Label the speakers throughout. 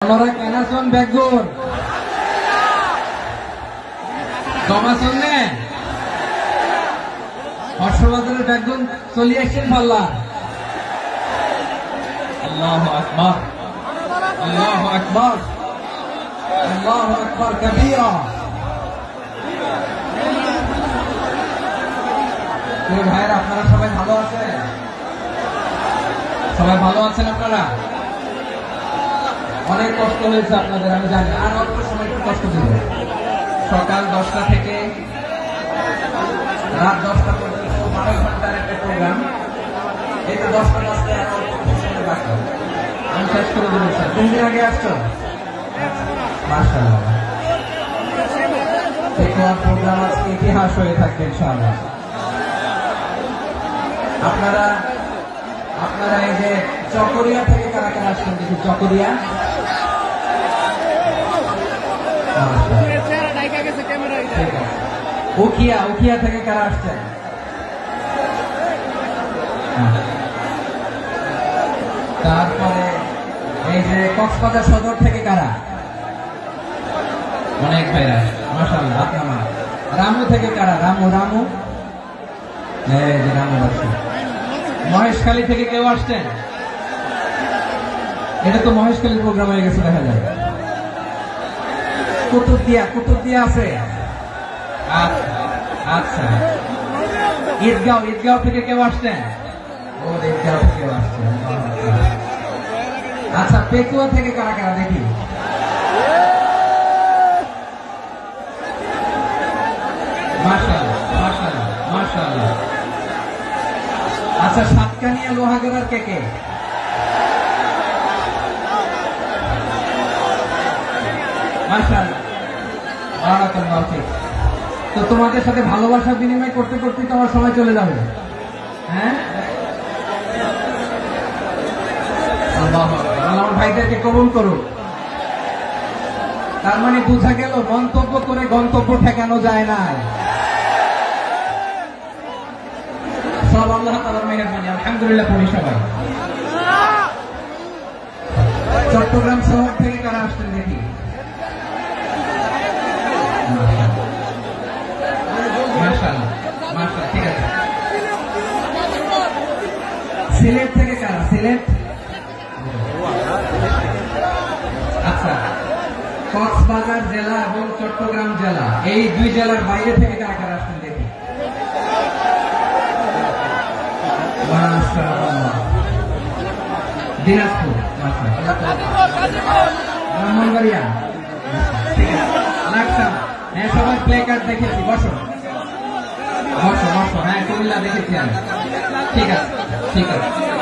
Speaker 1: আপনারা কেনাছেন বেগুন কমাছেন না হর্ষবাজারের বেগুন চলে আসছেন পাল্লা। আল্লাহু আকবার, আল্লাহু আকবার, আল্লাহু আকবার কাবীরা। প্রিয় ভাইরা, আপনারা সবাই ভালো আছেন? সবাই ভালো আছেন? আপনারা অনেক কষ্ট হয়েছে আপনাদের, আমি জানি। আর অল্প সময় একটু কষ্ট দিবে। সকাল 10টা থেকে রাত 10টা পর্যন্ত 12 ঘন্টার একটা প্রোগ্রাম। এই তো 10টা বাজতে আর অল্প সময় বাকি, আমি শেষ করে দেবো। স্যার, কোন দিন আগে আসছো? মাশাআল্লাহ, প্রোগ্রাম আজকে ইতিহাস হয়ে থাকবে ইনশাআল্লাহ। আপনারা এই যে চকরিয়া থেকে কারা কারা আসছেন দেখি? চকরিয়া, উখিয়া থেকে কারা আসছেন? তারপরে এই যে কক্সবাজার সদর থেকে কারা? অনেক ভাইরা, মাশাআল্লাহ। আপনারা রামু থেকে কারা? রামু এই যে রামু আসছে। মহেশখালী থেকে কেউ আসছেন? এটা তো মহেশখালীর প্রোগ্রাম হয়ে গেছে দেখা যায়। কুতুবদিয়া আছে। আচ্ছা, ঈদগাঁও থেকে কেউ আসছেন? ও, ঈদগাঁও থেকে কেউ আসছেন। আচ্ছা, পেকুয়া থেকে কারা কারা দেখি? মাশাআল্লাহ। আচ্ছা, সাতকানিয়া লোহাগড়ার কে? মাশাআল্লাহ, বারাকাল্লাহু ফিক। তো তোমাদের সাথে ভালোবাসা বিনিময় করতে করতে তো আমার সময় চলে যাবে। হ্যাঁ, আল্লাহ আমার ভাইদেরকে কবুল করুক। তার মানে বোঝা গেল মন্তব্য করে গন্তব্য ঠেকানো যায় না। সব আল্লাহ তাআলার মেহেরবানি, আলহামদুলিল্লাহ। পড়ি সবাই। চট্টগ্রাম শহর থেকে কারা আসছেন দেখি? মাশাআল্লাহ, ঠিক আছে। সিলেট থেকে কারা? সিলেট, আচ্ছা। কক্সবাজার জেলা এবং চট্টগ্রাম জেলা, এই দুই জেলার বাইরে থেকে কারা কারা আসছেন দেখি? মাশাআল্লাহ। দিনাজপুর, ব্রাহ্মণবাড়িয়া, লাকসাম। হ্যাঁ, সবাই প্লে কার্ড দেখেছি। বসো। হ্যাঁ, কুমিল্লা দেখেছি আমি। ঠিক আছে।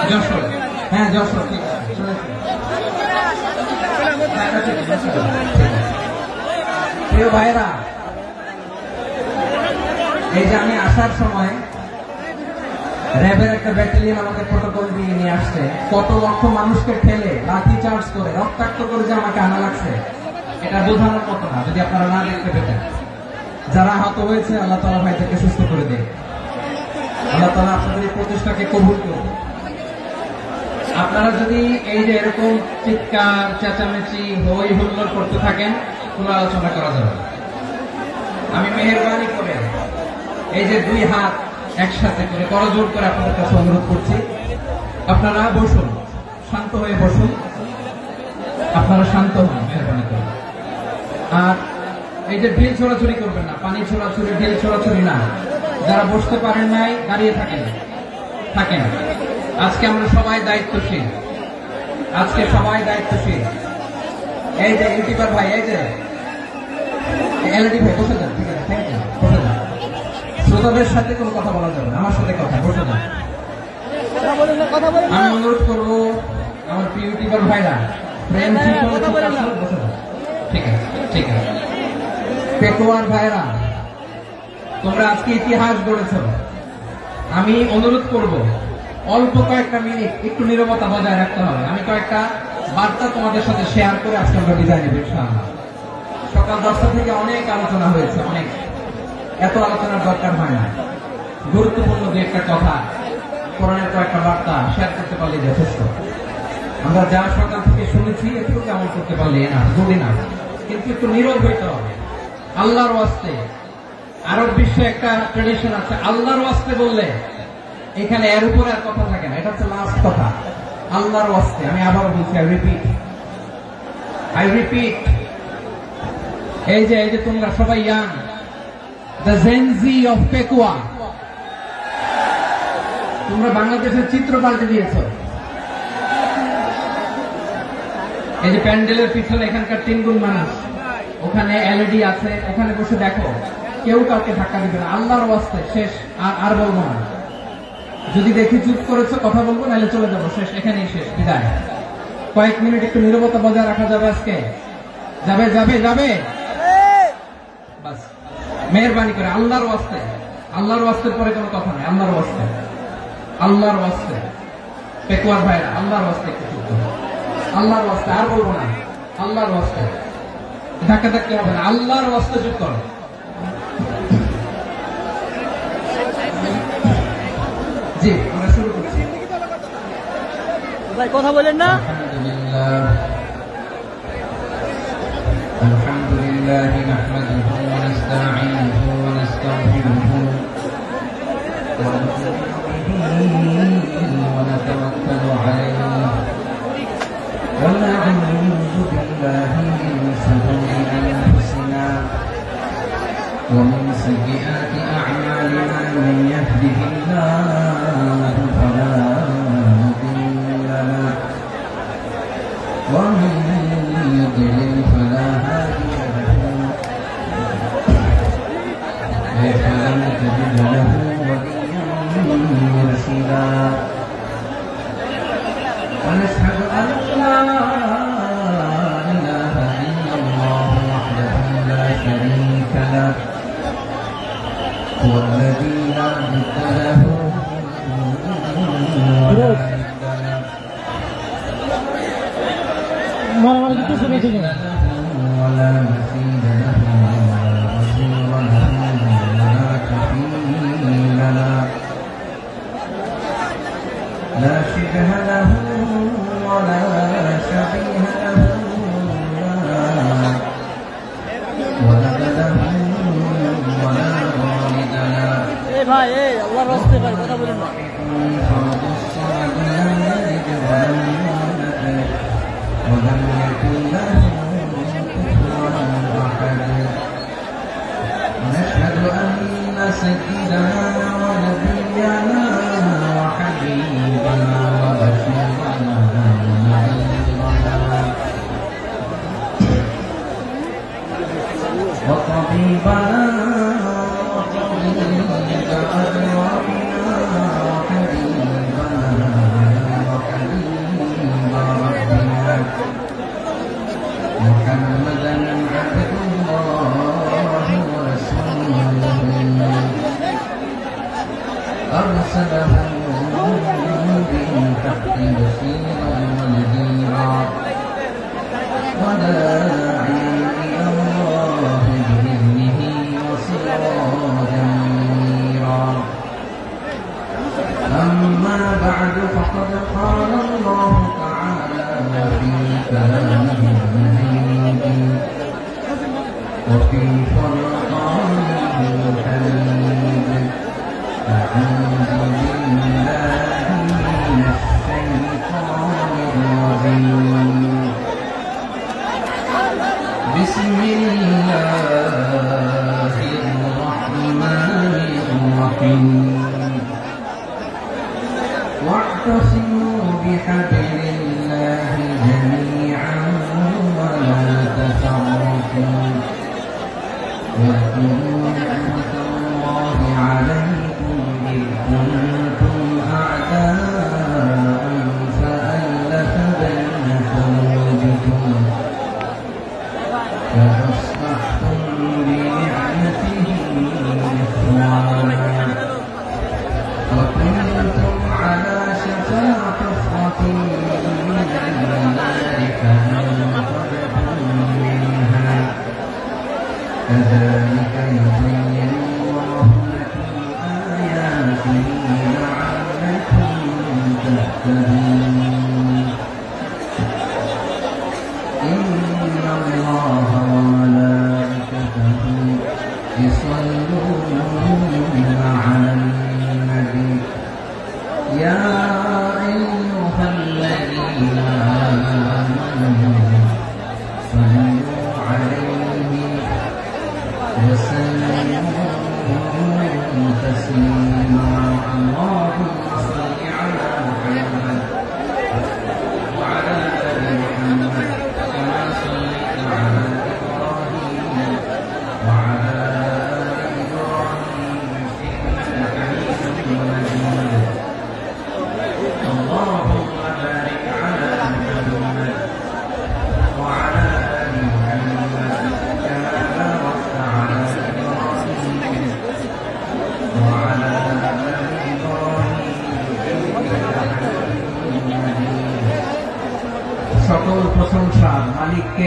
Speaker 1: যশোর, হ্যাঁ যশোর, ঠিক আছে। প্রিয় ভাইরা, এই যে আমি আসার সময় র্যাবের একটা ব্যাটালিয়ন আমাকে প্রোটোকল দিয়ে নিয়ে আসছে। কত লক্ষ মানুষকে ঠেলে লাঠি চার্জ করে রক্তাক্ত করে যে আমাকে আনা লাগছে, এটা বোঝানোর মতো না যদি আপনারা না দেখতে পেতেন। যারা আহত হয়েছে, আল্লাহ তাআলা ভাইদেরকে সুস্থ করে দেয়। আল্লাহ তাআলা আপনাদের এই প্রচেষ্টাকে কবুল করুন। আপনারা যদি এই যে এরকম চিৎকার চেঁচামেচি হই হুল্লোড় করতে থাকেন, কোনো আলোচনা করা যাবে না। আমি মেহেরবানি করে এই যে দুই হাত একসাথে করে করজোড় করে আপনাদের কাছে অনুরোধ করছি, আপনারা বসুন, শান্ত হয়ে বসুন। আপনারা শান্ত হন মেহেরবানি করে। আর এই যে ঢিল ছোড়াছুড়ি করবেন না, পানি ছোড়াছুড়ি, ঢিল ছোড়াছুড়ি না। যারা বসতে পারেন নাই, দাঁড়িয়ে থাকেন। আজকে আমরা সবাই দায়িত্বশীল। এই যে ইউটিউবার ভাই, এই যে এলইডি ভাই, বসে যান। ঠিক আছে, থ্যাংক ইউ। বসে যান। শ্রোতাদের সাথে কোনো কথা বলা যাবে না, আমার সাথে কথা। বসে যান। আমি অনুরোধ করবো আমার প্রিয় ইউটিউবার ভাইরা, প্রেম বসে যান। ঠিক আছে। পেকুয়ার ভাইরা, তোমরা আজকে ইতিহাস গড়েছ। আমি অনুরোধ করব অল্প কয়েকটা মিনিট একটু নীরবতা বজায় রাখতে হবে। আমি কয়েকটা বার্তা তোমাদের সাথে শেয়ার করে আজকে আমরা বিদায় নেব ইনশাআল্লাহ। সকাল 10টা থেকে অনেক আলোচনা হয়েছে, এত আলোচনার দরকার হয় না। গুরুত্বপূর্ণ দু একটা কথা, কোরআনের কয়েকটা বার্তা শেয়ার করতে পারলে যথেষ্ট। আমরা যা সকাল থেকে শুনেছি একটু কেমন করতে পারলে না যদি না, কিন্তু একটু নীরব হইতে হবে আল্লাহর ওয়াস্তে। আরব বিশ্বে একটা ট্রেডিশন আছে, আল্লাহর ওয়াস্তে বললে এখানে এর উপরে আর কথা থাকে না, এটা হচ্ছে লাস্ট কথা। আল্লাহর ওয়াস্তে, আমি আবার বলছি, আই রিপিট, এই যে তোমরা সবাই young, the Gen Z of Pekua, তোমরা বাংলাদেশের চিত্র পাল্টে দিয়েছ। এই যে প্যান্ডেলের পিছনে এখানকার 3 গুণ মানুষ, ওখানে এলইডি আছে, ওখানে বসে দেখো, কেউ কাউকে ধাক্কা দিবে না। আল্লাহর ওয়াস্তে শেষ, আর বলবো না। যদি দেখি চুপ করেছো কথা বলবো, নাহলে চলে যাবো, শেষ, এখানেই শেষ, বিদায়। কয়েক মিনিট একটু নীরবতা বজায় রাখা যাবে আজকে? যাবে যাবে যাবে, বাস মেহেরবানি করে আল্লাহর ওয়াস্তে। আল্লাহর ওয়াস্তের পরে কোনো কথা নেই, আল্লাহর ওয়াস্তে, আল্লাহর ওয়াস্তে। পেকুয়ার ভাইরা, আল্লাহর ওয়াস্তে একটু চুপ করো, আল্লাহর ওয়াস্তে, আর বলবো না, আল্লাহর ওয়াস্তে। ধাক্কা ধাক্কি হবে না, আল্লাহর ওয়াস্তে চুপ করো। জি, আমরা শুরু করছি।
Speaker 2: ভাই কথা বলেন না।
Speaker 1: আলহামদুলিল্লাহ নাহমাদুহু ওয়া নাস্তাঈনুহু ওয়া নাস্তাগফিরুহু ওয়া নু'মিনু বিহি ওয়া নাতাওয়াক্কালু আলাইহি ওয়া না'উযু বিল্লাহি মিন শুরুরি আনফুসিনা ওয়া মিন সাইয়্যাতি আ'মালিনা মান ইয়াহদিহিল্লাহু ফালা মুদিল্লা লাহু ওয়া মান يضلل فلا هادي له فلن تجد له وليا مرشدا ونشهد أن لا إله إلا الله وحده لا شريك له هو الذي لا ند له ولا ند له ولا مثيل له ولا وزير له ولا كفيل له لا شبه له ولا شبيه له ولد له ولا والد له
Speaker 2: ভাই আল্লাহর রাস্তে ভাই কথা বলেন না।
Speaker 1: فرد الصمد لم يلد ولم يولد ولم يكن له كفوا احد ونشهد ان سيدنا ونبينا وحبيبنا وبشيرنا ونذيرنا وطبيبنا وطبيب أرواحنا وحبيبنا وحبيب ربنا محمدا عبد الله ورسوله أرسله بالحق بشيرا ونذيرا وداعيا إلى الله بإذنه وسراجا منيرا أما بعد فقد قال الله تعالى في كلامه المجيد وفي فرقانه الحميد أعوذ بالله من الشيطان الرجيم بسم الله الرحمن الرحيم واعتصموا بحبل الله جميعا ولا تفرقوا واذكروا نعمة الله عليكم إذ كنتم أعداء فألف بين قلوبكم فأصبحتم بنعمته إخوانا وكنتم على شفا حفرة من النار فأنقذكم منها كذلك يبين الله لكم آياته لعلكم تهتدون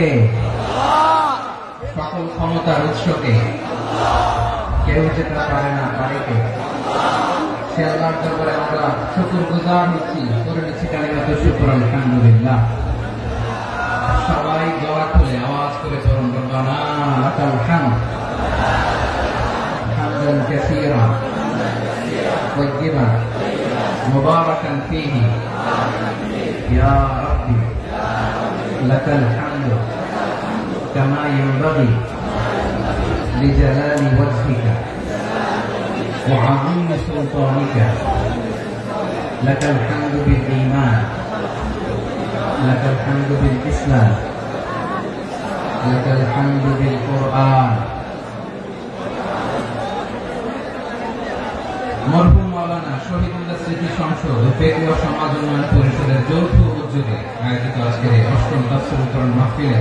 Speaker 1: কে? সকল ক্ষমতার উৎসকে কেউ যেতে পারে না, পারে কে? সে আল্লাহর দরবারে আমরা শুকরগুজার হচ্ছি, করে নিচ্ছি কালিমাতুশ শুকর আলহামদুলিল্লাহ। সবাই গলা খুলে আওয়াজ করে পড়ুন, রব্বানা লাকাল হামদ হামদান কাসীরা তাইয়্যিবান মুবারাকান ফীহি ইয়া রাব্বি লাকাল হামদু কামা ইয়ানবাগি লিজালালি ওয়াজহিকা ওয়া আযীমি সুলতানিকা লাকাল হামদু বিল ঈমান লাকাল হামদু বিল ইসলাম লাকাল হামদু বিল কুরআন। মরহুম মাওলানা শহীদুল্লাহ স্মৃতি সংসদ ও পেকুয়া সমাজ উন্নয়ন পরিষদের যৌথ উদ্যোগে আয়োজিত আজকের এই ৮ম তাফসীরুল কোরআন মাহফিলে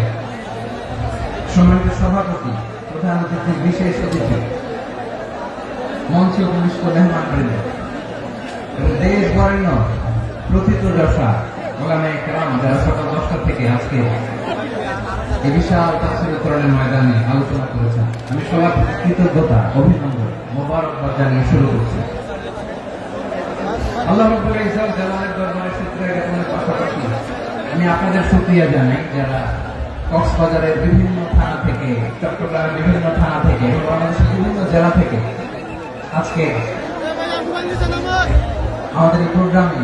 Speaker 1: সম্মানিত সভাপতি, প্রধান অতিথি, বিশেষ অতিথি, মঞ্চে উপবিষ্ট মেহমানবৃন্দ এবং দেশ বরেণ্য প্রথিতযশা ওলামায়ে কেরাম যারা সকাল 10টা থেকে আজকে এই বিশাল তাফসীরুল কোরআনের ময়দানে আলোচনা করেছেন, আমি সবার প্রতি কৃতজ্ঞতা, অভিনন্দন, মোবারকবাদ জানিয়ে শুরু করছি। আল্লাহ রাব্বুল ইজ্জত জালালের দরবারে শুকরিয়া জ্ঞাপনের পাশাপাশি আমি আপনাদের শুকরিয়া জানাই যারা কক্সবাজারের বিভিন্ন থানা থেকে, চট্টগ্রামের বিভিন্ন থানা থেকে এবং বাংলাদেশের বিভিন্ন জেলা থেকে আজকে আমাদের এই প্রোগ্রামে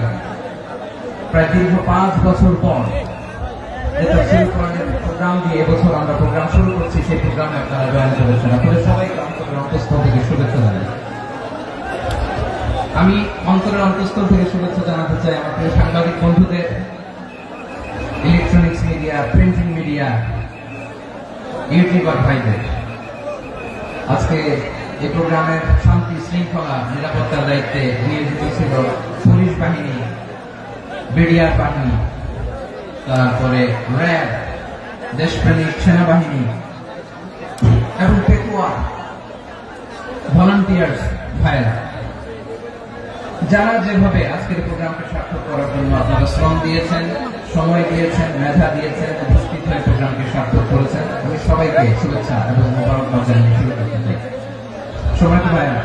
Speaker 1: প্রায় দীর্ঘ 5 বছর পর যে তাফসীরুল কোরআনের প্রোগ্রাম দিয়ে এবছর আমরা প্রোগ্রাম শুরু করছি, সেই প্রোগ্রামে আপনারা জয়েন করেছেন। আপনাদের সবাইকে অন্তরের অন্তঃস্থল থেকে শুভেচ্ছা জানাই। আমি অন্তরের অন্তঃস্থল থেকে শুভেচ্ছা জানাতে চাই আমার প্রিয় সাংবাদিক বন্ধুদের, electronics media, printing media, YouTuber ভাইদের। আজকে এই প্রোগ্রামের শান্তি শৃঙ্খলা নিরাপত্তার দায়িত্বে নিয়োজিত ছিল পুলিশ বাহিনী, বিডিআর বাহিনী, তারপরে র্যাব, দেশপ্রেমিক সেনাবাহিনী এবং পেকুয়া ভলান্টিয়ার্স ভাইরা, যারা যেভাবে আজকের প্রোগ্রামকে সার্থক করার জন্য আপনারা শ্রম দিয়েছেন, সময় দিয়েছেন, মেধা দিয়েছেন, উপস্থিত হয়ে প্রোগ্রামকে সার্থক করেছেন, আমি সবাইকে শুভেচ্ছা এবং মোবারকবাদ জানিয়ে শুরু করতে চাই। সময়টা ভাইরা,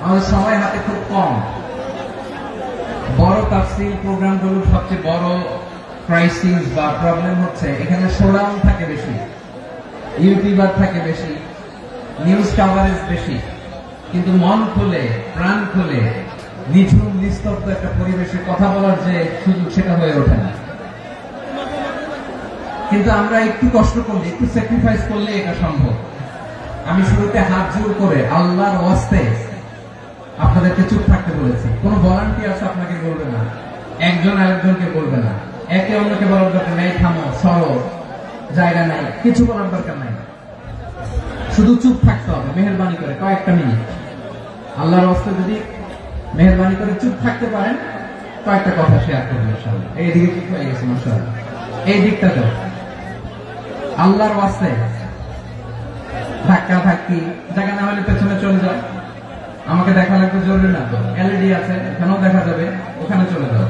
Speaker 1: আমাদের সময় হাতে খুব কম। বড় তাফসীর প্রোগ্রামগুলোর সবচেয়ে বড় ক্রাইসিস বা প্রবলেম হচ্ছে এখানে শোডাউন থাকে বেশি, ইউটিউবার থাকে বেশি, নিউজ কাভারেজ বেশি, কিন্তু মন খুলে, প্রাণ খুলে, নিঝুম নিস্তব্ধ একটা পরিবেশে কথা বলার যে সুযোগ, সেটা হয়ে ওঠে না। কিন্তু আমরা একটু কষ্ট করলে, একটু স্যাক্রিফাইস করলে এটা সম্ভব। আমি শুরুতে হাত জোর করে আল্লাহর ওয়াস্তে আপনাদেরকে চুপ থাকতে বলেছি। কোন ভলান্টিয়ার্স আপনাকে বলবে না, একজন আরেকজনকে বলবে না, একে অন্যকে বলার দরকার নাই, থামো, সরো, জায়গা নাই, কিছু বলার দরকার নাই, শুধু চুপ থাকতে হবে মেহেরবানি করে কয়েকটা মিনিট। আল্লাহর ওয়াস্তে যদি মেহেরবানি করে চুপ থাকতে পারেন, কয়েকটা কথা শেয়ার করবেন সামনে। এইদিকে ঠিক হয়ে গেছে মাশাআল্লাহ, এই দিকটা তো আল্লাহর ওয়াস্তে ধাক্কা ধাক্কি জায়গা না হলে পেছনে চলে যাও। আমাকে দেখা লাগবে জরুরি না, এলইডি আছে, এখানেও দেখা যাবে, ওখানে চলে যাও।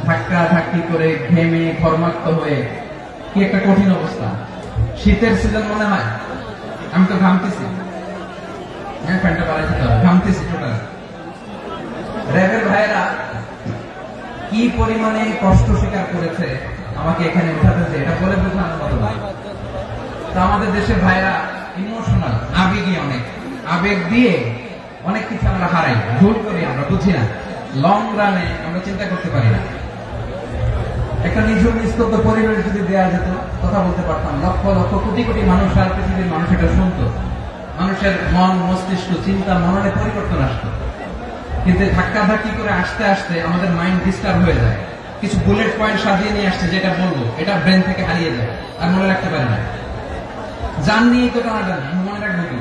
Speaker 1: ধাক্কা ধাক্কি করে ঘেমে ঘর্মাক্ত হয়ে কি একটা কঠিন অবস্থা। শীতের সিজন মনে হয়, আমি তো ঘামতেছি, হ্যাঁ প্যান্টটা বাড়াই দিতে হবে, ঘামতেছি টোটাল। র্যাবের ভাইয়েরা কি পরিমাণে কষ্ট স্বীকার করেছে আমাকে এখানে উঠাতে, যে এটা বলে বোঝানোর মতো না। তো আমাদের দেশের ভাইরা ইমোশনাল, আবেগী, অনেক আবেগ দিয়ে অনেক কিছু আমরা হারাই, ভুল করি, আমরা বুঝি না, লং রানে আমরা চিন্তা করতে পারি না। একটা নিঝুম নিস্তব্ধ পরিবেশ যদি দেওয়া যেত, কথা বলতে পারতাম, লক্ষ লক্ষ কোটি কোটি মানুষ, আর পৃথিবীর মানুষ এটা শুনত, মানুষের মন, মস্তিষ্ক, চিন্তা, মননে পরিবর্তন আসতো। কিন্তু ধাক্কা ধাক্কি করে আসতে আসতে আমাদের মাইন্ড ডিস্টার্ব হয়ে যায়। কিছু বুলেট পয়েন্ট সাজিয়ে নিয়ে আসছে, যেটা বলবো এটা ব্রেন থেকে হারিয়ে যায়, আর মনে রাখতে পারি না। জান নিয়েই তো টানাটানি, মনে রাখবো কি,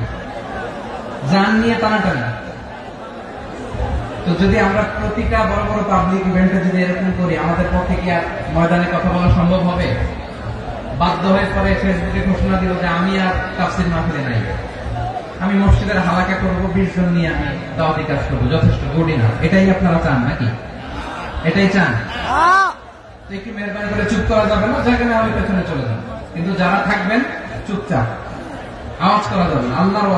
Speaker 1: জান নিয়ে টানাটানি। তো যদি আমরা প্রতিটা বড় বড় পাবলিক ইভেন্টে যদি এরকম করি, আমাদের পক্ষে কি আর ময়দানে কথা বলা সম্ভব হবে? বাধ্য হয়ে পরে ফেসবুকে ঘোষণা দিল যে আমি আর তাফসীর মাহফিলে নাই, আমি মসজিদের হালাকা করবো, 20 জন নিয়ে আমি দাওয়াতি কাজ করবো, যথেষ্ট গুডি না। এটাই আপনারা চান নাকি? এটাই চান? তো একটু মেহরবানি করে চুপ করা যাবে না, জায়গা না হলে পেছনে চলে যান। কিন্তু যারা থাকবেন চুপচাপ, আওয়াজ করা যাবে না। আল্লাহর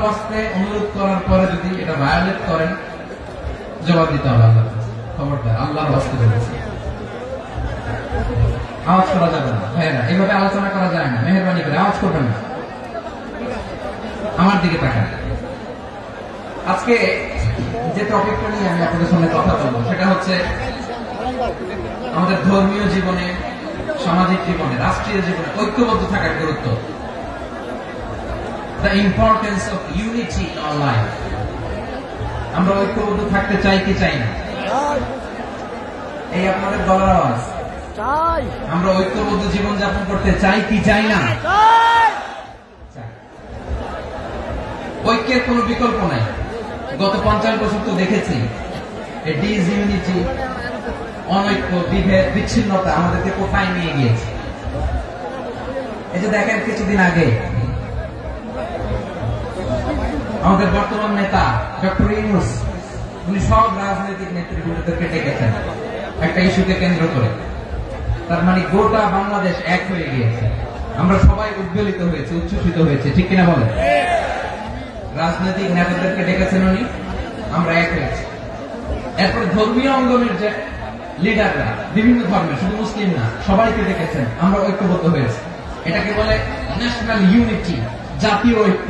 Speaker 1: ওয়াস্তে অনুরোধ করার পরে যদি এটা ভায়োলেট করেন, জবাব দিতে হবে আল্লাহর কাছে। খবরদার, আল্লাহর ওয়াস্তে বলেছি, আওয়াজ করা যাবে না। ভাইয়েরা, এইভাবে আলোচনা করা যায় না। মেহেরবানি করে আওয়াজ করবেন না। আমার দিকে তাকান। আজকে যে টপিকটা নিয়ে আমি আপনাদের সামনে কথা বলবো সেটা হচ্ছে আমাদের ধর্মীয় জীবনে, সামাজিক জীবনে, রাষ্ট্রীয় জীবনে ঐক্যবদ্ধ থাকার গুরুত্ব। The importance of unity in our life. আমরা ঐক্যবদ্ধ থাকতে চাই কি চাই না? এই আপনাদের গলার আওয়াজ। আমরা ঐক্যবদ্ধ জীবন যাপন করতে চাই কি চাই না? ঐক্যের কোনো বিকল্প নাই। গত 50 বছর তো দেখেছি ডিসইউনিটি, অনৈক্য, বিভেদ, বিচ্ছিন্নতা আমাদেরকে কোথায় নিয়ে গিয়েছে। এই যে দেখেন, কিছুদিন আগে আমাদের বর্তমান নেতা ডক্টর ইউনূস, উনি সব রাজনৈতিক নেতৃবৃন্দদেরকে ডেকেছেন একটা ইস্যুকে কেন্দ্র করে। তার মানে গোটা বাংলাদেশ এক হয়ে গিয়েছে। আমরা সবাই উদ্বেলিত হয়েছে, উচ্ছ্বসিত হয়েছে, ঠিক কিনা বলেন? রাজনৈতিক নেতাদেরকে ডেকেছেন উনি, আমরা এক হয়েছি। এরপরে ধর্মীয় অঙ্গনের যে লিডাররা, বিভিন্ন ধর্মের, শুধু মুসলিম না, সবাইকে ডেকেছেন, আমরা ঐক্যবদ্ধ হয়েছি। এটাকে বলে ন্যাশনাল ইউনিটি, জাতীয় ঐক্য।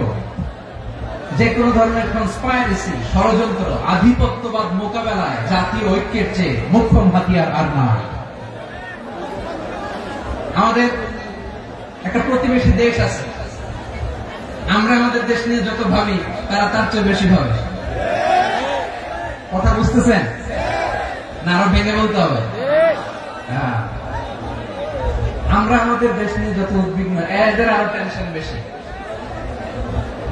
Speaker 1: যে কোনো ধরনের কনস্পাইরেসি, ষড়যন্ত্র, আধিপত্যবাদ মোকাবেলায় জাতীয় ঐক্যের চেয়ে মোক্ষম হাতিয়ার আর নাই। আমাদের একটা প্রতিবেশী দেশ আছে, আমরা আমাদের দেশ নিয়ে যত ভাবি তারা তার চেয়ে বেশি ভাবে। কথা বুঝতেছেন না? আরো ভেঙে বলতে হবে। হ্যাঁ, আমরা আমাদের দেশ নিয়ে যত উদ্বিগ্ন, এদের আরো টেনশন বেশি।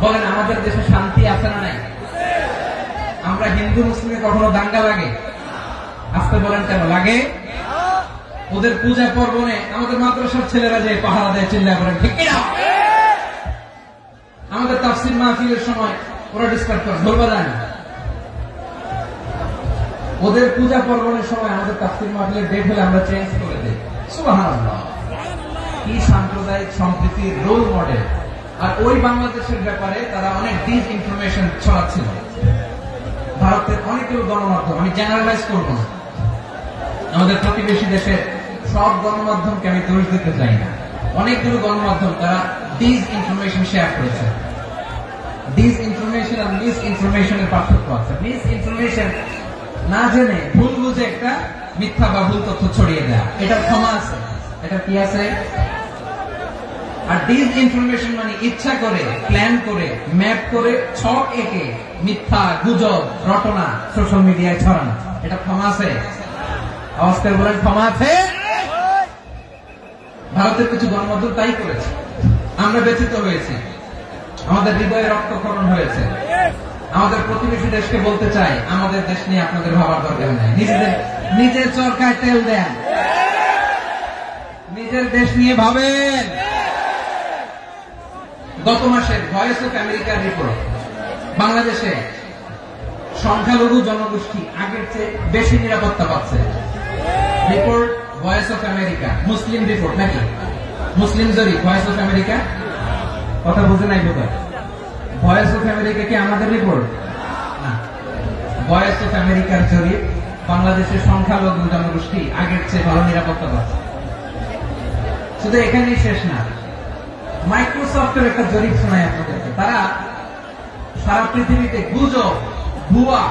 Speaker 1: বলেন, আমাদের দেশে শান্তি আছে না নাই? আমরা হিন্দু মুসলিমে কখনো দাঙ্গা লাগে? আসতে বলেন, কেন লাগে? ওদের পূজা পর্বণে আমাদের মাদ্রাসার ছেলেরা যে পাহারা দেয়, চিল্লা করেন, ঠিক কিনা? আমাদের তাফসীর মাহফিলের সময় ওরা ডিস্টার্ব করে, বলবা যায় না। ওদের পূজা পর্বণের সময় আমাদের তাফসীর মাহফিলের ডেট হলে আমরা চেঞ্জ করে দিই। সুবহানাল্লাহ, কি সাম্প্রদায়িক সম্প্রীতির রোল মডেল। আর ওই বাংলাদেশের ব্যাপারে তারা অনেক ডিস ইনফরমেশন ছড়াচ্ছিল। ভারতের অনেকগুলো গণমাধ্যম, আমি জেনারেলাইজ করব না, আমাদের প্রতিবেশী দেশের সব গণমাধ্যমকে আমি দোষ দিতে চাই না, অনেকগুলো গণমাধ্যম তারা ডিস ইনফরমেশন শেয়ার করেছে। ডিস ইনফরমেশন আর মিস ইনফরমেশনের পার্থক্য আছে। মিস ইনফরমেশন না জেনে ভুল বুঝে একটা মিথ্যা বা ভুল তথ্য ছড়িয়ে দেয়, এটা ক্ষমা আছে, এটা কি আছে। আর ডিস ইনফরমেশন মানে ইচ্ছা করে, প্ল্যান করে, ম্যাপ করে, ছক এঁকে মিথ্যা, গুজব, রটনা সোশ্যাল মিডিয়ায় ছড়ানো, এটা ক্ষমা আছে? আওয়াজ করে বলেন, ক্ষমা আছে? ভারতের কিছু গণমাধ্যম তাই করেছে। আমরা ব্যথিত হয়েছি, আমাদের হৃদয়ে রক্তক্ষরণ হয়েছে। আমাদের প্রতিবেশী দেশকে বলতে চাই, আমাদের দেশ নিয়ে আপনাদের ভাবার দরকার নেই। নিজের চরকায় তেল দেন, নিজের দেশ নিয়ে ভাবেন। গত মাসের ভয়েস অফ আমেরিকার রিপোর্ট, বাংলাদেশে সংখ্যালঘু জনগোষ্ঠী আগের চেয়ে বেশি নিরাপত্তা পাচ্ছে। Report voice of America, Muslim report নাকি? মুসলিম জরিপ, ভয়েস অফ আমেরিকা। কথা বুঝে নাই বোধ হয়। ভয়েস অফ আমেরিকা কি আমাদের রিপোর্ট না? ভয়েস অফ আমেরিকার জরিপ, বাংলাদেশের সংখ্যালঘু জনগোষ্ঠী আগের চেয়ে ভালো নিরাপত্তা পাচ্ছে। শুধু এখানেই শেষ না, মাইক্রোসফটের একটা জরিপ শোনায় আপনাদেরকে। তারা সারা পৃথিবীতে গুজব, ভুয়া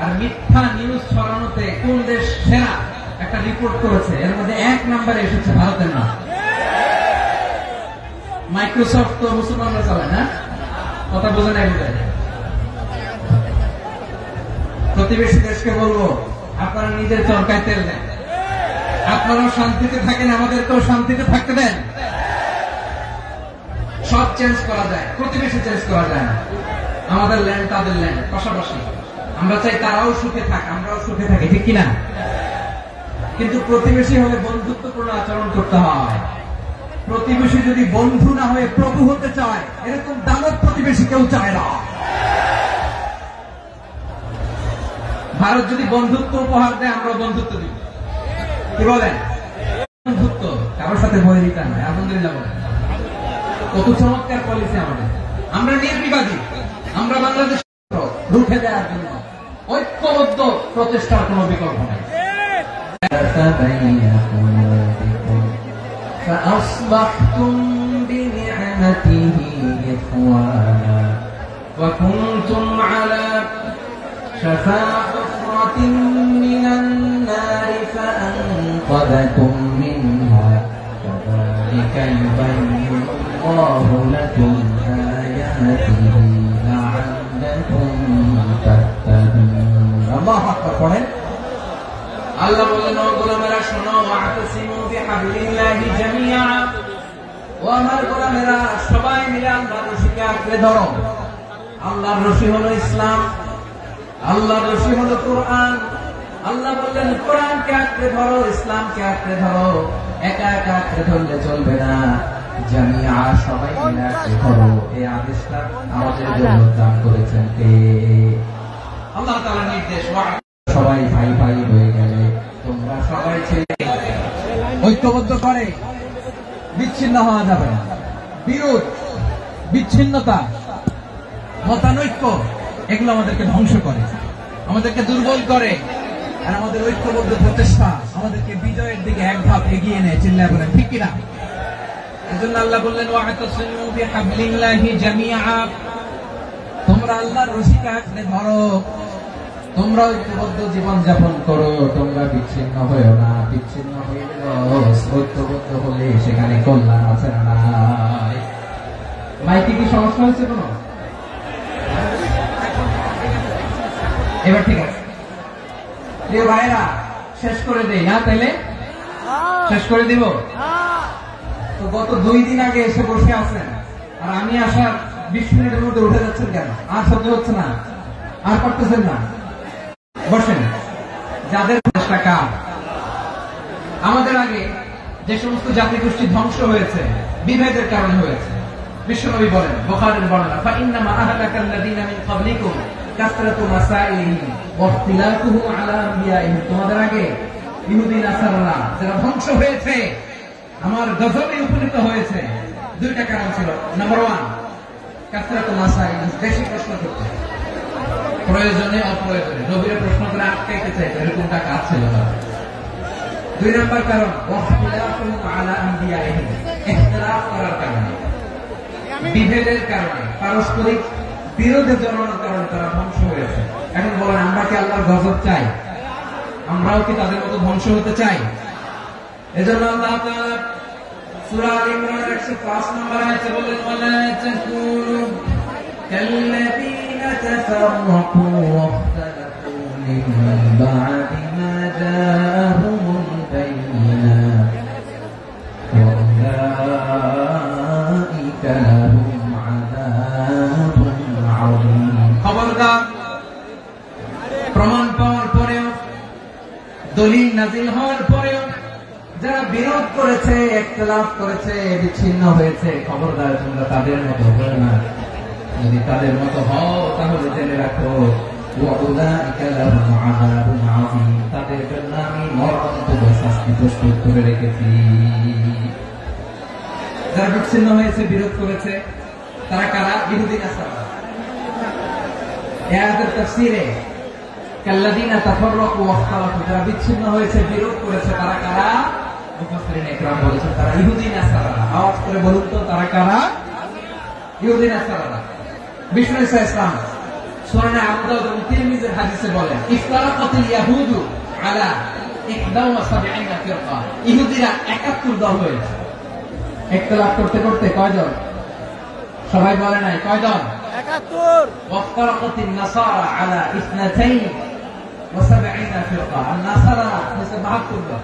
Speaker 1: আর মিথ্যা নিউজ ছড়ানোতে কোন দেশ সেরা একটা রিপোর্ট করেছে। এর মধ্যে 1 নম্বরে এসেছে ভারতের নাম। মাইক্রোসফট তো মুসলমানরা চালায় না? কথা বোঝে নাই বোধ হয়। প্রতিবেশী দেশকে বলবো, আপনারা নিজের চরকায় তেল দেন, আপনারাও শান্তিতে থাকেন, আমাদেরকেও শান্তিতে থাকতে দেন। সব চেঞ্জ করা যায়, প্রতিবেশী চেঞ্জ করা যায় না। আমাদের ল্যান্ড তাদের ল্যান্ড, পাশাপাশি। আমরা চাই তারাও সুখে থাক, আমরাও সুখে থাকি, ঠিক কিনা? কিন্তু প্রতিবেশী হলে বন্ধুত্বপূর্ণ আচরণ করতে হয়। প্রতিবেশী যদি বন্ধু না হয়ে প্রভু হতে চায়, এরকম দানব প্রতিবেশী কেউ চায় না। ভারত যদি বন্ধুত্ব উপহার দেয়, আমরা বন্ধুত্ব দিব। কি বলেন? বন্ধুত্ব কারোর সাথে বৈরিতা নাই। আলহামদুলিল্লাহ বলেন। কত চমৎকার পলিসি আমাদের। আমরা নির্বিবাদী, আমরা বাংলাদেশ রুখে দেওয়ার জন্য ঐক্যবদ্ধ প্রচেষ্টার কোন বিকল্প নাই। فأصبحتم بنعمته إخوانا وكنتم على شفا حفرة من النار فأنقذكم منها كذلك يبين الله لكم آياته لعلكم تهتدون الله أكبر পড়েন আল্লাহ বলেন ও গোলামেরা শোনো ওয়াতাসিমু বিহাবলিল্লাহি জামিআ ও আমার গোলামেরা সবাই মিলে আল্লাহর রশিকে আঁকড়ে ধরো। আল্লাহর রশি হলো ইসলাম, আল্লাহর রশি হলো কোরআন। আল্লাহ বললেন কোরআনকে আঁকড়ে ধরো, ইসলামকে আঁকড়ে ধরো। একা একা আঁকড়ে ধরলে চলবে না, জামিআ সবাই মিলে আঁকড়ে ধরো। এই আদেশটা আমাদের জন্য দান করেছেন কে? আল্লাহ তাআলার নির্দেশ। সবাই ভাই ভাই হয়ে গেলে তোমরা সবাই ছেলে ঐক্যবদ্ধ করে বিচ্ছিন্ন হওয়া যাবে না। বিরোধ, বিচ্ছিন্নতা, মতানৈক্য এগুলো আমাদেরকে ধ্বংস করে, আমাদেরকে দুর্বল করে। আর আমাদের ঐক্যবদ্ধ প্রচেষ্টা আমাদেরকে বিজয়ের দিকে এক ধাপ এগিয়ে নেয়। চিল্লায় বলেন ঠিক কিনা? এজন্য আল্লাহ বললেন ওয়াতাসিমু বিহাবলিল্লাহি জামিআ, তোমরা আল্লাহর রশিকে আঁকড়ে ধরো, তোমরা ঐক্যবদ্ধ জীবন যাপন করো, তোমরা বিচ্ছিন্ন হয়েও না। বিচ্ছিন্ন হয়ে ঐক্যবদ্ধ হলে সেখানে কল্যাণ আছে না নাই? মাইকে কি সমস্যা হয়েছে কোনো? এবার ঠিক আছে প্রিয় ভাইরা, শেষ করে দেই না? তাইলে শেষ করে দিব। তো গত 2 দিন আগে এসে বসে আছেন, আর আমি আসার 20 মিনিটের মধ্যে উঠে যাচ্ছেন কেন? আর সহ্য হচ্ছে না, আর পারতেছেন না? বসেন। যাদের টাকা আমাদের আগে যে সমস্ত জাতিগোষ্ঠী ধ্বংস হয়েছে বিভেদের কারণে হয়েছে, বিশ্বনবী বলেন বুখারীর বর্ণনা ফাইন্নামা আহলাকাল্লাযীনা মিন ক্বাবলিকুম কাসরাতু মাসাইলিহিম ওয়া ইখতিলাফুহুম আলা আনবিয়াইহিম, তোমাদের আগে ইহুদি নাসারারা যারা ধ্বংস হয়েছে, আমার গজবে উপনীত হয়েছে, 2টা কারণ ছিল। নাম্বার 1 কাসরাতু মাসাইলিহিম, বেশি প্রশ্ন করতে, প্রয়োজনে অপ্রয়োজনে নবীর প্রশ্ন করে আটকাইতে চাইছে, এরকমটা কাজ ছিল না। 2 নম্বর কারণ ওয়াহতিলাফুহুম আলা আনবিয়াইহিম, ইখতিলাফ করার কারণে, বিভেদের কারণে, পারস্পরিক বিরোধে জড়ানোর কারণে তারা ধ্বংস হয়েছে। এখন বলেন আমরা কি আল্লাহর গজব চাই? আমরাও কি তাদের মতো ধ্বংস হতে চাই? এজন্য আল্লাহ তাআলা সূরা আল ইমরানের 105 নম্বর আয়াতে বলেন ওয়ালা তাকুনু কাল্লাযীনা তাফাররাকু ওয়াখতালাফু মিন বা'দি মা জাআহুমুল বায়িনাত ওয়া উলাইকা লাহুম আযাবুন আযীম। খবরদার, প্রমাণ পাওয়ার পরেও, দলিল নাজিল হওয়ার পরেও যারা বিরোধ করেছে, ইখতিলাফ করেছে, বিচ্ছিন্ন হয়েছে, খবরদার তোমরা তাদের মতো হও না। যদি তাদের মতো হও তাহলে জেনে রাখো ওয়াউলাইকা লাহুম আযাবুন আযীম, তাদের জন্য আমি মরণান্তর শাস্তি প্রস্তুত করে রেখেছি। যারা বিচ্ছিন্ন হয়েছে, বিরোধ করেছে, তারা কারা? ইহুদি নাসারা। এই আয়াতের তাফসীরে কাল্লাযীনা তাফাররাকু ওয়াখতালাফু, যারা বিচ্ছিন্ন হয়েছে, বিরোধ করেছে, তারা কারা? মুফাসসিরিন ইকরাম বলেছেন তারা ইহুদি নাসারা। আওয়াজ করে বলুন তো তারা কারা? ইহুদি নাসারা। বিষ্ণু ঈসা ইসলাম সুনান আবু দাউদ এবং তিরমিজির হাদিসে বলেন ইফতারাকাতিল ইয়াহুদু আলা 71 ফিরকা, ইহুদিরা 71 দল হয়েছে। ইখতিলাফ করতে করতে কয়জন? সবাই বলে নাই কয়জন?
Speaker 2: 71।
Speaker 1: ওয়াফতারাকাতিন নাসারা আলা 72 ফিরকা, আর নাসারা হচ্ছে 72 দল।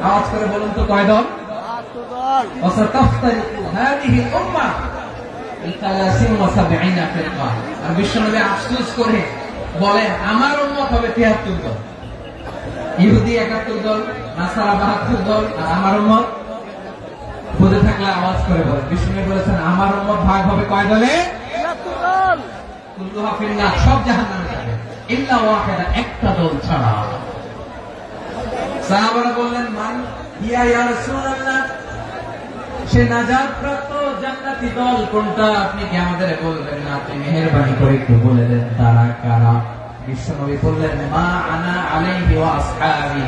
Speaker 1: আওয়াজ করে বলুন তো কয় দল?
Speaker 2: 72 দল।
Speaker 1: ওয়াসাতাফতারিকু হাদিহি উম্মাহ 73 ফিরকা। আর বিশ্বনবী আফসোস করে বলেন আমার উম্মত হবে 73 দল। ইহুদি 71 দল, নাসারা 72 দল, আর আমার উম্মত বুঝে থাকলে আওয়াজ করে বলেন। বিশ্বনবী বলেছেন আমার উম্মত ভাগ হবে কয় দলে?
Speaker 2: 73 দল।
Speaker 1: কুল্লুহা ফিন্নার, সব জাহান্নামে যাবে ইল্লা ওয়াহিদা, একটা দল ছাড়া। সাহাবারা বললেন ইয়া রাসূলুল্লাহ, সে নাজাত প্রাপ্ত জান্নাতি দল কোনটা আপনি কি আমাদের বলবেন না? আপনি মেহেরবানি করে একটু বলে দেন তারা কারা। বিশ্বনবী বললেন, মা আনা আলাইহি ওয়া আসহাবি,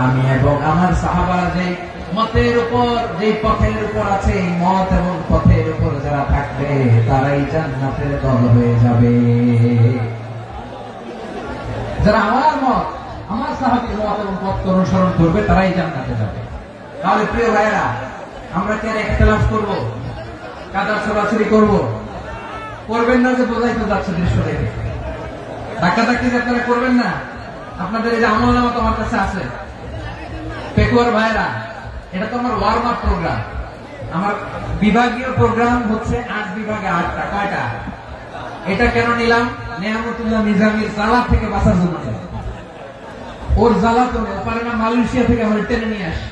Speaker 1: আমি এবং আমার সাহাবারা যে মতের উপর, যে পথের উপর আছে, এই মত এবং পথের উপর যারা থাকবে তারাই জান্নাতের দল হয়ে যাবে। যারা আমার মত, আমার সাহাবীর মত এবং পথ অনুসরণ করবে তারাই জান্নাতে যাবে। তাহলে প্রিয় ভাইরা, আমরা কি আর ইখতিলাফ করব, কাদা ছড়াছড়ি করব? করবেন না, যে বোঝাই তো যাচ্ছে দৃশ্য দেখে। ধাক্কাধাক্কি যে আপনারা করবেন না। আপনাদের এই যে আমলনামা তোমার কাছে আছে, পেকুয়ার ভাইরা, এটা তো আমার ওয়ার্ম আপ প্রোগ্রাম। আমার বিভাগীয় প্রোগ্রাম হচ্ছে 8 বিভাগে 8টা। কয়টা? এটা কেন নিলাম? নেয়ামতুল্লাহ নিজামীর জ্বালা থেকে বাঁচার জন্য। ওর জ্বালা তো পারে না, মালয়েশিয়া থেকে আমার টেনে নিয়ে আসে,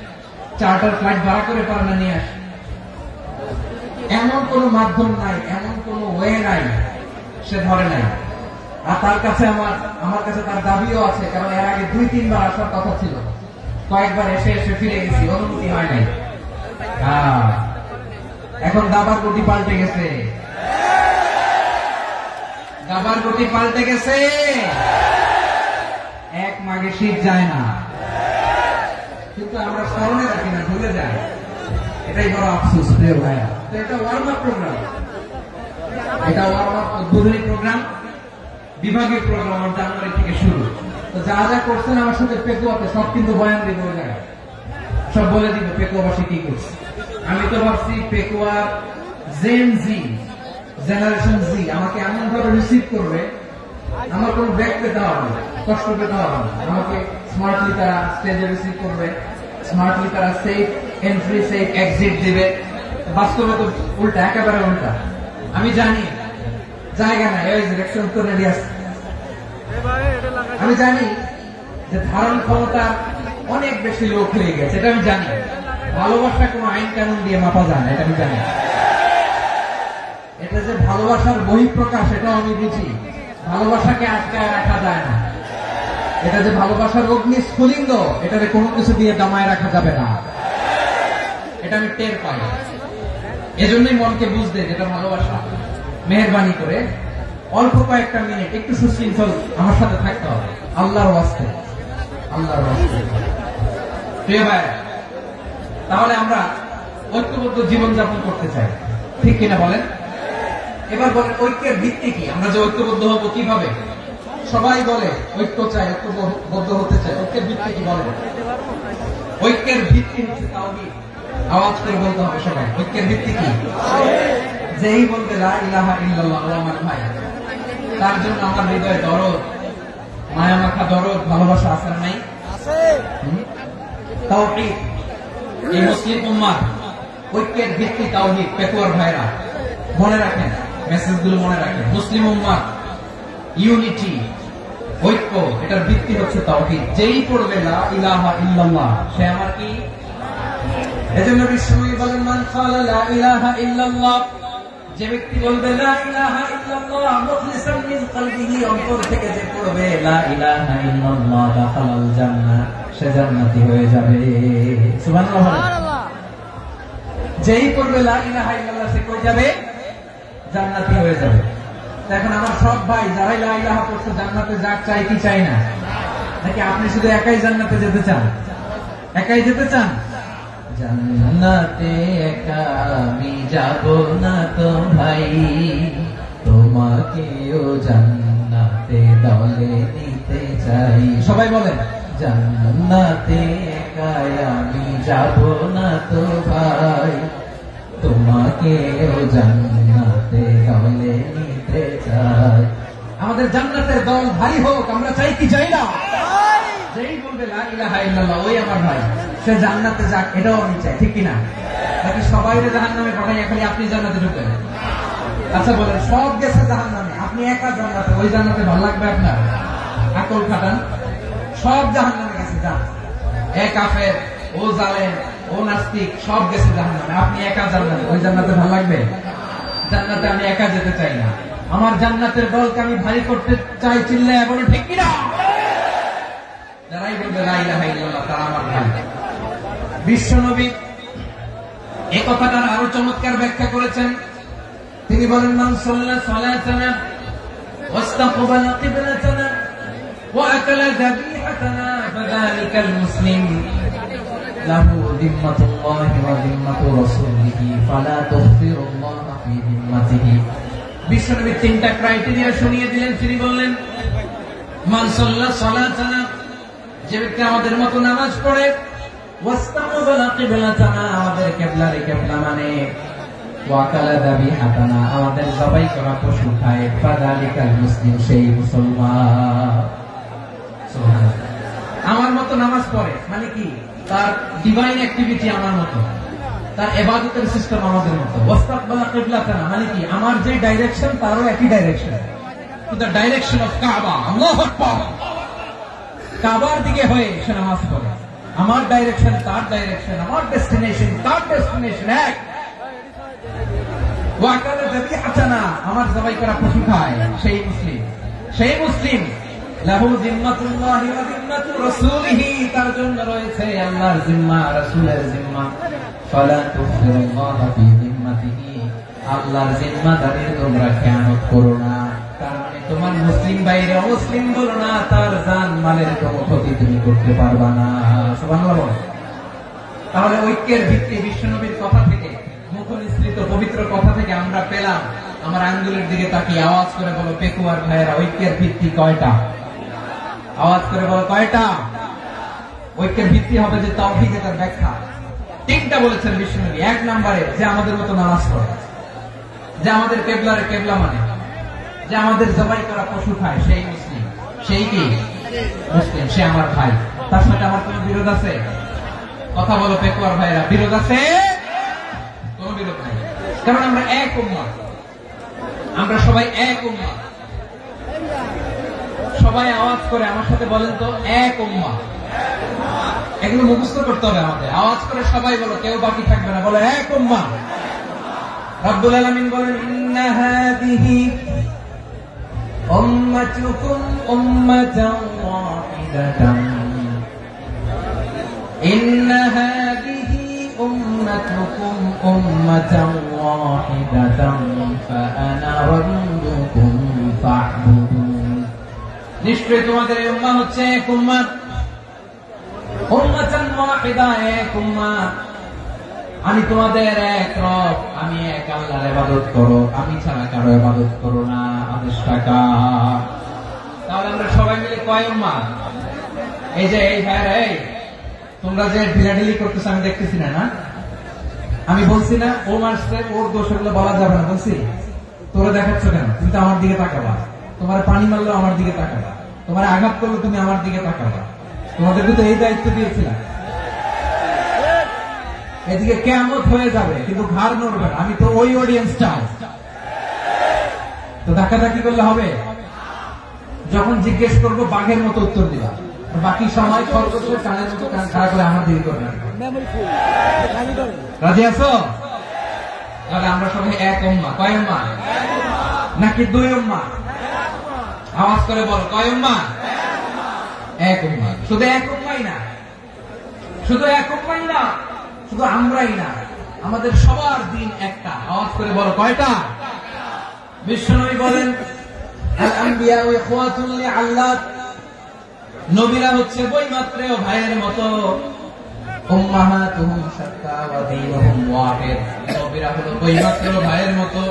Speaker 1: চার্টার ফ্লাইট ভাড়া করে পারে না নিয়ে আসে। এমন কোন মাধ্যম নাই, এমন কোন ওয়ে নাই সে ধরে নাই। আর তার কাছে আমার কাছে তার দাবিও আছে, কারণ এর আগে 2-3 বার আসার কথা ছিল, কয়েকবার এসে ফিরে গেছি, অনুমতি হয় নাই। এখন দাবার গতি পাল্টে গেছে, দাবার গতি পাল্টে গেছে। এক মাঘে শীত যায় না, কিন্তু আমরা স্মরণে রাখি না, ভুলে যাই। এটাই বড় আফসোস প্রিয় ভাইয়া। তো এটা ওয়ার্ম আপ প্রোগ্রাম, এটা ওয়ার্ম আপ উদ্বোধনী প্রোগ্রাম, বিভাগীয় প্রোগ্রাম আমার জানুয়ারি থেকে শুরু। তো যা যা করছেন আমার সাথে পেকুয়াতে সব কিন্তু বয়ান দিব, ওই জায়গায় সব বলে দিব পেকুয়াবাসী কি করছে। আমি তো ভাবছি পেকুয়ার জেন জি, জেনারেশন জি আমাকে এমন ভাবে রিসিভ করবে, আমার কোন ব্যাগ পেতে হবে না, কষ্ট পেতে হবে না। আমাকে স্মার্টলি তারা স্টেজে রিসিভ করবে, স্মার্টলি তারা সেফ এন্ট্রি, সেফ এক্সিট দিবে। বাস্তবে তো উল্টা, একেবারে উল্টা। আমি জানি জায়গা নাই, ওই ডিরেকশন তো রেডি আছে। আমি জানি যে ধারণ ক্ষমতা অনেক বেশি লোক হয়ে গেছে, এটা আমি জানি। ভালোবাসা কোনো আইন কানুন দিয়ে মাপা যায় না, এটা আমি জানি। এটা যে ভালোবাসার বহিঃপ্রকাশ, এটাও আমি বুঝি। ভালোবাসাকে আটকায় রাখা যায় না। এটা যে ভালোবাসার অগ্নি স্ফুলিঙ্গ, এটাকে কোনো কিছু দিয়ে দামায় রাখা যাবে না, এটা আমি টের পাই। এজন্যই মনকে বুঝতে যেটা ভালোবাসা। মেহেরবানি করে অল্প কয়েকটা মিনিট একটু সুশৃঙ্খল আমার সাথে থাকতে হবে, আল্লাহর ওয়াস্তে, আল্লাহর ওয়াস্তে। প্রিয় ভাই, তাহলে আমরা ঐক্যবদ্ধ জীবনযাপন করতে চাই, ঠিক কিনা বলেন? এবার বলেন ঐক্যের ভিত্তি কি? আমরা যে ঐক্যবদ্ধ হবো কিভাবে? সবাই বলে ঐক্য চাই, ঐক্যবদ্ধ হতে চাই। ঐক্যের ভিত্তি কি বলেন? ঐক্যের ভিত্তি হচ্ছে তাওহীদ। আওয়াজ করে বলতে হবে সবাই, ঐক্যের ভিত্তি কি? যেই বলবে লা ইলাহা ইল্লাল্লাহ, ও আমার ভাই, তার জন্য আমার হৃদয়ে দরদ, মায়া মাখা দরদ, ভালোবাসা আছে না নাই? তাওহীদ। এই মুসলিম উম্মাহ ঐক্যের ভিত্তি তাওহীদ। পেকুয়ার ভাইরা মনে রাখেন, মেসেজগুলো মনে রাখেন। মুসলিম উম্মাহ ইউনিটি, ঐক্য, এটার ভিত্তি হচ্ছে তাওহীদ। যেই পড়বে লা ইলাহা ইল্লাল্লাহ, সে আমার কি? এজন্য বিশ্বনবী বলেন, মান ক্বালা লা ইলাহা ইল্লাল্লাহ, যে ব্যক্তি বলবে লা ইলাহা ইল্লাল্লাহ মুখলিসান মিন কলবিহি, অন্তর থেকে যে পড়বে লা ইলাহা ইল্লাল্লাহ, দাখালাল জান্নাহ, সে জান্নাতি হয়ে যাবে। সুবহানাল্লাহ। যেই পড়বে লা ইলাহা ইল্লাল্লাহ, সে কই যাবে? জান্নাতি হয়ে যাবে। এখন আমার সব ভাই যারাই লা ইলাহা পড়ছে জান্নাতে যাক, চাই কি চাই না? নাকি আপনি শুধু একাই জান্নাতে যেতে চান? একাই যেতে চান? জান্নাতে একা আমি যাব না তো ভাই, তোমাকেও জান্নাতে দলে নিতে চাই। সবাই বলেন, জান্নাতে একা আমি যাব না তো ভাই, তোমাকেও জান্নাতে দলে নিতে চাই। আমাদের জান্নাতের দল ভারী হোক, আমরা চাই কি চাই না? যেই বলবে লা ইলাহা ইল্লাল্লাহ, ওই আমার ভাই, সে জান্নাতে যাক, এটাও আমি চাই, ঠিক কিনা? নাকি সবাই জাহান্নামে পাঠাই, খালি আপনি জান্নাতে ঢুকেন? আচ্ছা বলেন, সব গেছে জাহান্নামে, আপনি একা জান্নাতে, ওই জান্নাতে ভালো লাগবে আপনার? আকল খাটান। সব জাহান্নামে গেছে, যান। এ কাফের, ও জালেম, ও নাস্তিক, সব গেছে জাহান্নামে, আপনি একা জান্নাতে, ওই জান্নাতে ভালো লাগবে? জান্নাতে আমি একা যেতে চাই না, আমার জান্নাতের দলকে আমি ভারী করতে চাই। চিল্লায় বলুন ঠিক কিনা? যারাই বলবে লা ইলাহা ইল্লাল্লাহ, তারা আমার ভাই। বিশ্বনবী এই কথাটার আরো চমৎকার ব্যাখ্যা করেছেন। তিনি বলেন, মান সাল্লা সালাতানা ওয়াস্তাকবালা কিবলাতানা ওয়া আকালা যাবিহাতানা ফাযালিকাল মুসলিম লাহু যিম্মাতুল্লাহি ওয়া যিম্মাতু রাসূলিহি ফালা তুখফিরুল্লাহা ফি যিম্মাতিহি। বিশ্বনবী তিনটা ক্রাইটেরিয়া শুনিয়ে দিলেন। তিনি বললেন, মান সাল্লা সালাতানা, যে ব্যক্তি আমাদের মতো নামাজ পড়ে, ওয়াস্তাকবালা কিবলাতানা, আমাদের কিবলারে কিবলা মানে, ওয়া আকালা যাবিহাতানা, আমাদের জবাই করা পশু খায়, ফাযালিকাল মুসলিম, সেই মুসলমান। সুবহানাল্লাহ। আমার মতো নামাজ পড়ে মানে কি? তার ডিভাইন অ্যাক্টিভিটি আমার মতো, তার ইবাদতের সিস্টেম আমাদের মতো। ওয়াস্তাকবালা কিবলাতানা মানে কি? আমার যে ডাইরেকশন তারও একই direction, to the direction of কাবা। আল্লাহু আকবার। কাবার দিকে হয়ে সে নামাজ পড়ে। আমার ডাইরেকশন তার ডাইরেকশন, আমার ডেস্টিনেশন তার ডেস্টিনেশন এক। ওয়া আকালা যাবিহাতানা, আমার জবাই করা পশু খায়, সেই মুসলিম। সেই মুসলিম লাহু যিম্মাতুল্লাহি ওয়া যিম্মাতু রাসূলিহি, তার জন্য রয়েছে আল্লাহর জিম্মা, রাসূলের জিম্মা। ফালা তুখফিরুল্লাহা ফি যিম্মাতিহি, আল্লাহর জিম্মাদারির তোমরা খেয়ানত করো না। তার মানে তোমার মুসলিম বাইরে অমুসলিম বলো না, তার জান মালের কোনো ক্ষতি তুমি করতে পারবা না। সুবহানাল্লাহ। তাহলে ঐক্যের ভিত্তি বিশ্বনবীর কথা থেকে, মুখনিসৃত পবিত্র কথা থেকে আমরা পেলাম। আমার আঙ্গুলের দিকে তাকিয়ে আওয়াজ করে বলো পেকুয়ার ভাইয়েরা, ঐক্যের ভিত্তি কয়টা? আওয়াজ করে বলো কয়টা? ঐক্যের ভিত্তি হবে যে তাওহীদ, এর ব্যাখ্যা তিনটা বলেছেন বিশ্বনবী। এক নম্বরে, যে আমাদের মতো নামাজ পড়ে, যে আমাদের কিবলারে কিবলা মানে, যে আমাদের জবাই করা পশু খায়, সেই মুসলিম। সেই কি মুসলিম? সে আমার ভাই। তার সাথে আমার কোনো বিরোধ আছে? কথা বলো পেকুয়ার ভাইয়েরা, বিরোধ আছে? কোনো বিরোধ নাই, কারণ আমরা এক উম্মাহ, আমরা সবাই এক উম্মাহ। সবাই আওয়াজ করে আমার সাথে বলেন তো, এক উম্মাহ। এগুলো মুখস্থ করতে হবে আমাদের। আওয়াজ করে সবাই বলো, কেউ বাকি থাকবে না, বলো এক উম্মাহ। রব্বুল আলামিন বলেন, ইন্না হাদিহি উম্মাতুকুম উম্মাতান ওয়াহিদাতান, ইন্না হাদিহি উম্মাতুকুম উম্মাতান ওয়াহিদাতান ফাআনা রাব্বুকুম ফা'বুদুন। নিশ্চয়ই তোমাদের এই উম্মাহ হচ্ছে এক উম্মাহ, উম্মাতান ওয়াহিদা, এক উম্মাহ। আমি তোমাদের এক রব, আমি এক আল্লাহর ইবাদত করো, আমি ছাড়া কারো ইবাদত করো না। আদেশটা কার? তাহলে আমরা সবাই মিলে কয় উম্মাহ? এই যে এই ভাইরা, এই তোমরা যে ঢিলাঢিলি করতেছ আমি দেখতেছি না, না? আমি বলছি না ও মারছে, ওর দোষ, এগুলো বলা যাবে না বলছি? তোরা দেখাচ্ছ কেন? তুমি তো আমার দিকে তাকাবা। তোমার পানি মারলো আমার দিকে তাকাবা, তোমার আঘাত করলো তুমি আমার দিকে তাকাবা। তোমাদেরকে তো এই দায়িত্ব দিয়েছিলাম। এদিকে কিয়ামত হয়ে যাবে কিন্তু ঘাড় নড়বে না। আমি তো ওই অডিয়েন্স চাই। তো ধাক্কাধাক্কি করলে হবে? যখন জিজ্ঞেস করবো বাঘের মতো উত্তর দিবা, বাকি সময় খরগোশের কানের মতো কান খাড়া করে আমার দিকে করবে। রাজি আছো? তাহলে আমরা সবাই এক উম্মাহ। কয় উম্মাহ? নাকি দুই উম্মাহ? আওয়াজ করে বলো, কয় উম্মাহ? এক উম্মাহ। শুধু এক উম্মাহই না, শুধু এক উম্মাহই না, শুধু আমরাই না, আমাদের সবার দিন একটা। আওয়াজ করে বলো কয়টা? বিশ্বনবী বলেন, আল আম্বিয়া ইখওয়াতুন লিআল্লাত, নবীরা হচ্ছে বৈমাত্রেয় ভাইয়ের মতো। উম্মাহাতুহুম শাত্তা ওয়া দীনুহুম ওয়াহিদ, নবীরা হলো বৈমাত্রেয় ভাইয়ের মতো।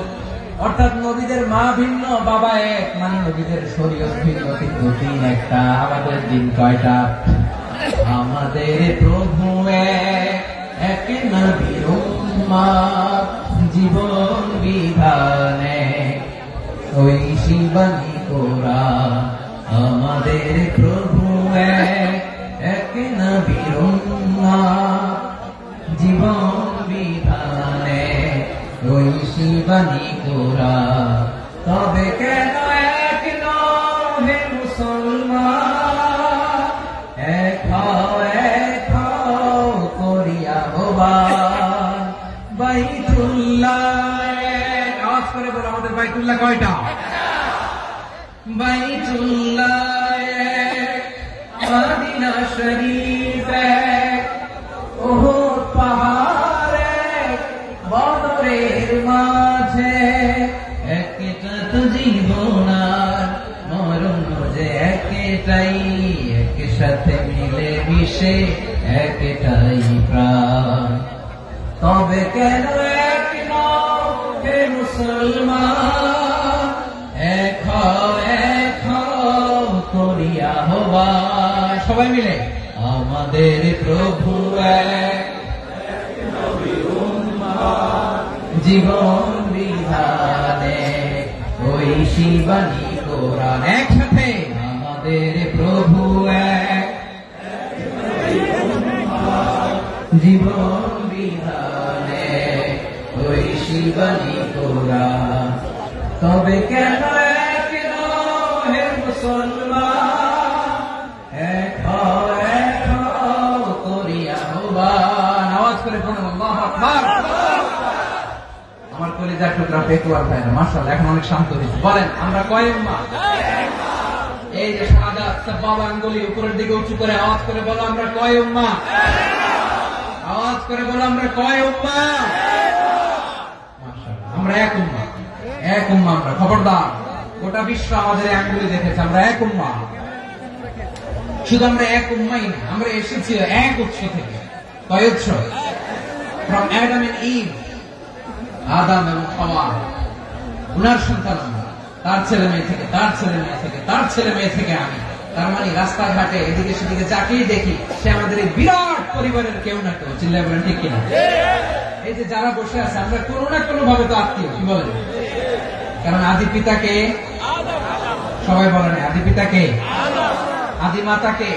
Speaker 1: অর্থাৎ নবীদের মা ভিন্ন, বাবা এক, মানে নবীদের শরীয়ত ভিন্ন, কিন্তু দিন একটা। আমাদের দিন কয়টা? আমাদের প্রভু এক, নবীর উম্মাহ, জীবন বিধানে ওই শিবানী কোরআন। আমাদের প্রভু এক, নবীর উম্মাহ, জীবন বিধানে ওই শিবানী কোরআন। তবে কেন এক নহে মুসলমান, এক করিয়া আহ্বান বাইতুল্লাহ। আওয়াজ করে বলো, আমাদের বাইতুল্লাহ কয়টা? বাইতুল্লাহ, মদিনা শরীফ, ওহ মাঝে একটা তো জীবন আর মরণ যে একটাই, একসাথে মিলে মিশে একটাই প্রাণ। তবে কেন এক নও হে মুসলমান, এক হও করিয়া আহ্বান। সবাই মিলে আমাদের প্রভু এক, জীবন বিধানে ওই শিবানী কোরআন। একসাথে আমাদের প্রভু এক, জীবন বিধানে ওই শিবানী কোরআন। তবে কেন এক নও হে মুসলমান, এক হও করিয়া আহ্বান। আওয়াজ করে পড়ুন আল্লাহু আকবার। আমার কলিজার টুকরা পেটুয়ার ভাইরা মাশাআল্লাহ এখন অনেক শান্ত হয়েছে। বলেন আমরা কয় উম্মাহ? এই যে শাহাদাত সাবাবা আঙ্গুলি উপরের দিকে উঁচু করে আওয়াজ করে বলো আমরা কয় উম্মাহ? আওয়াজ করে বলো আমরা কয় উম্মাহ? মাশাআল্লাহ আমরা এক উম্মাহ, এক উম্মাহ আমরা। খবরদার, গোটা বিশ্ব আমাদের আঙ্গুলি দেখেছে আমরা এক উম্মাহ। শুধু আমরা এক উম্মাহই না, আমরা এসেছি এক উৎস থেকে। কয় উৎস? ফ্রম অ্যাডাম এন্ড ইভ, আদম এবং হাওয়া, উনার সন্তান আমরা, তার ছেলে মেয়ে থেকে, তার ছেলে মেয়ে থেকে, তার ছেলে মেয়ে থেকে আমি। তার মানে রাস্তাঘাটে এদিকে সেদিকে যাকেই দেখি সে আমাদের এই বিরাট পরিবারের কেউ না কেউ। চিল্লায় বলেন ঠিক কিনা? এই যে যারা বসে আছে আমরা কোনো না কোনো ভাবে তো আত্মীয়, কি বলেন? কারণ আদি পিতাকে সবাই বলেন, আদি পিতাকে, আদি মাতাকে।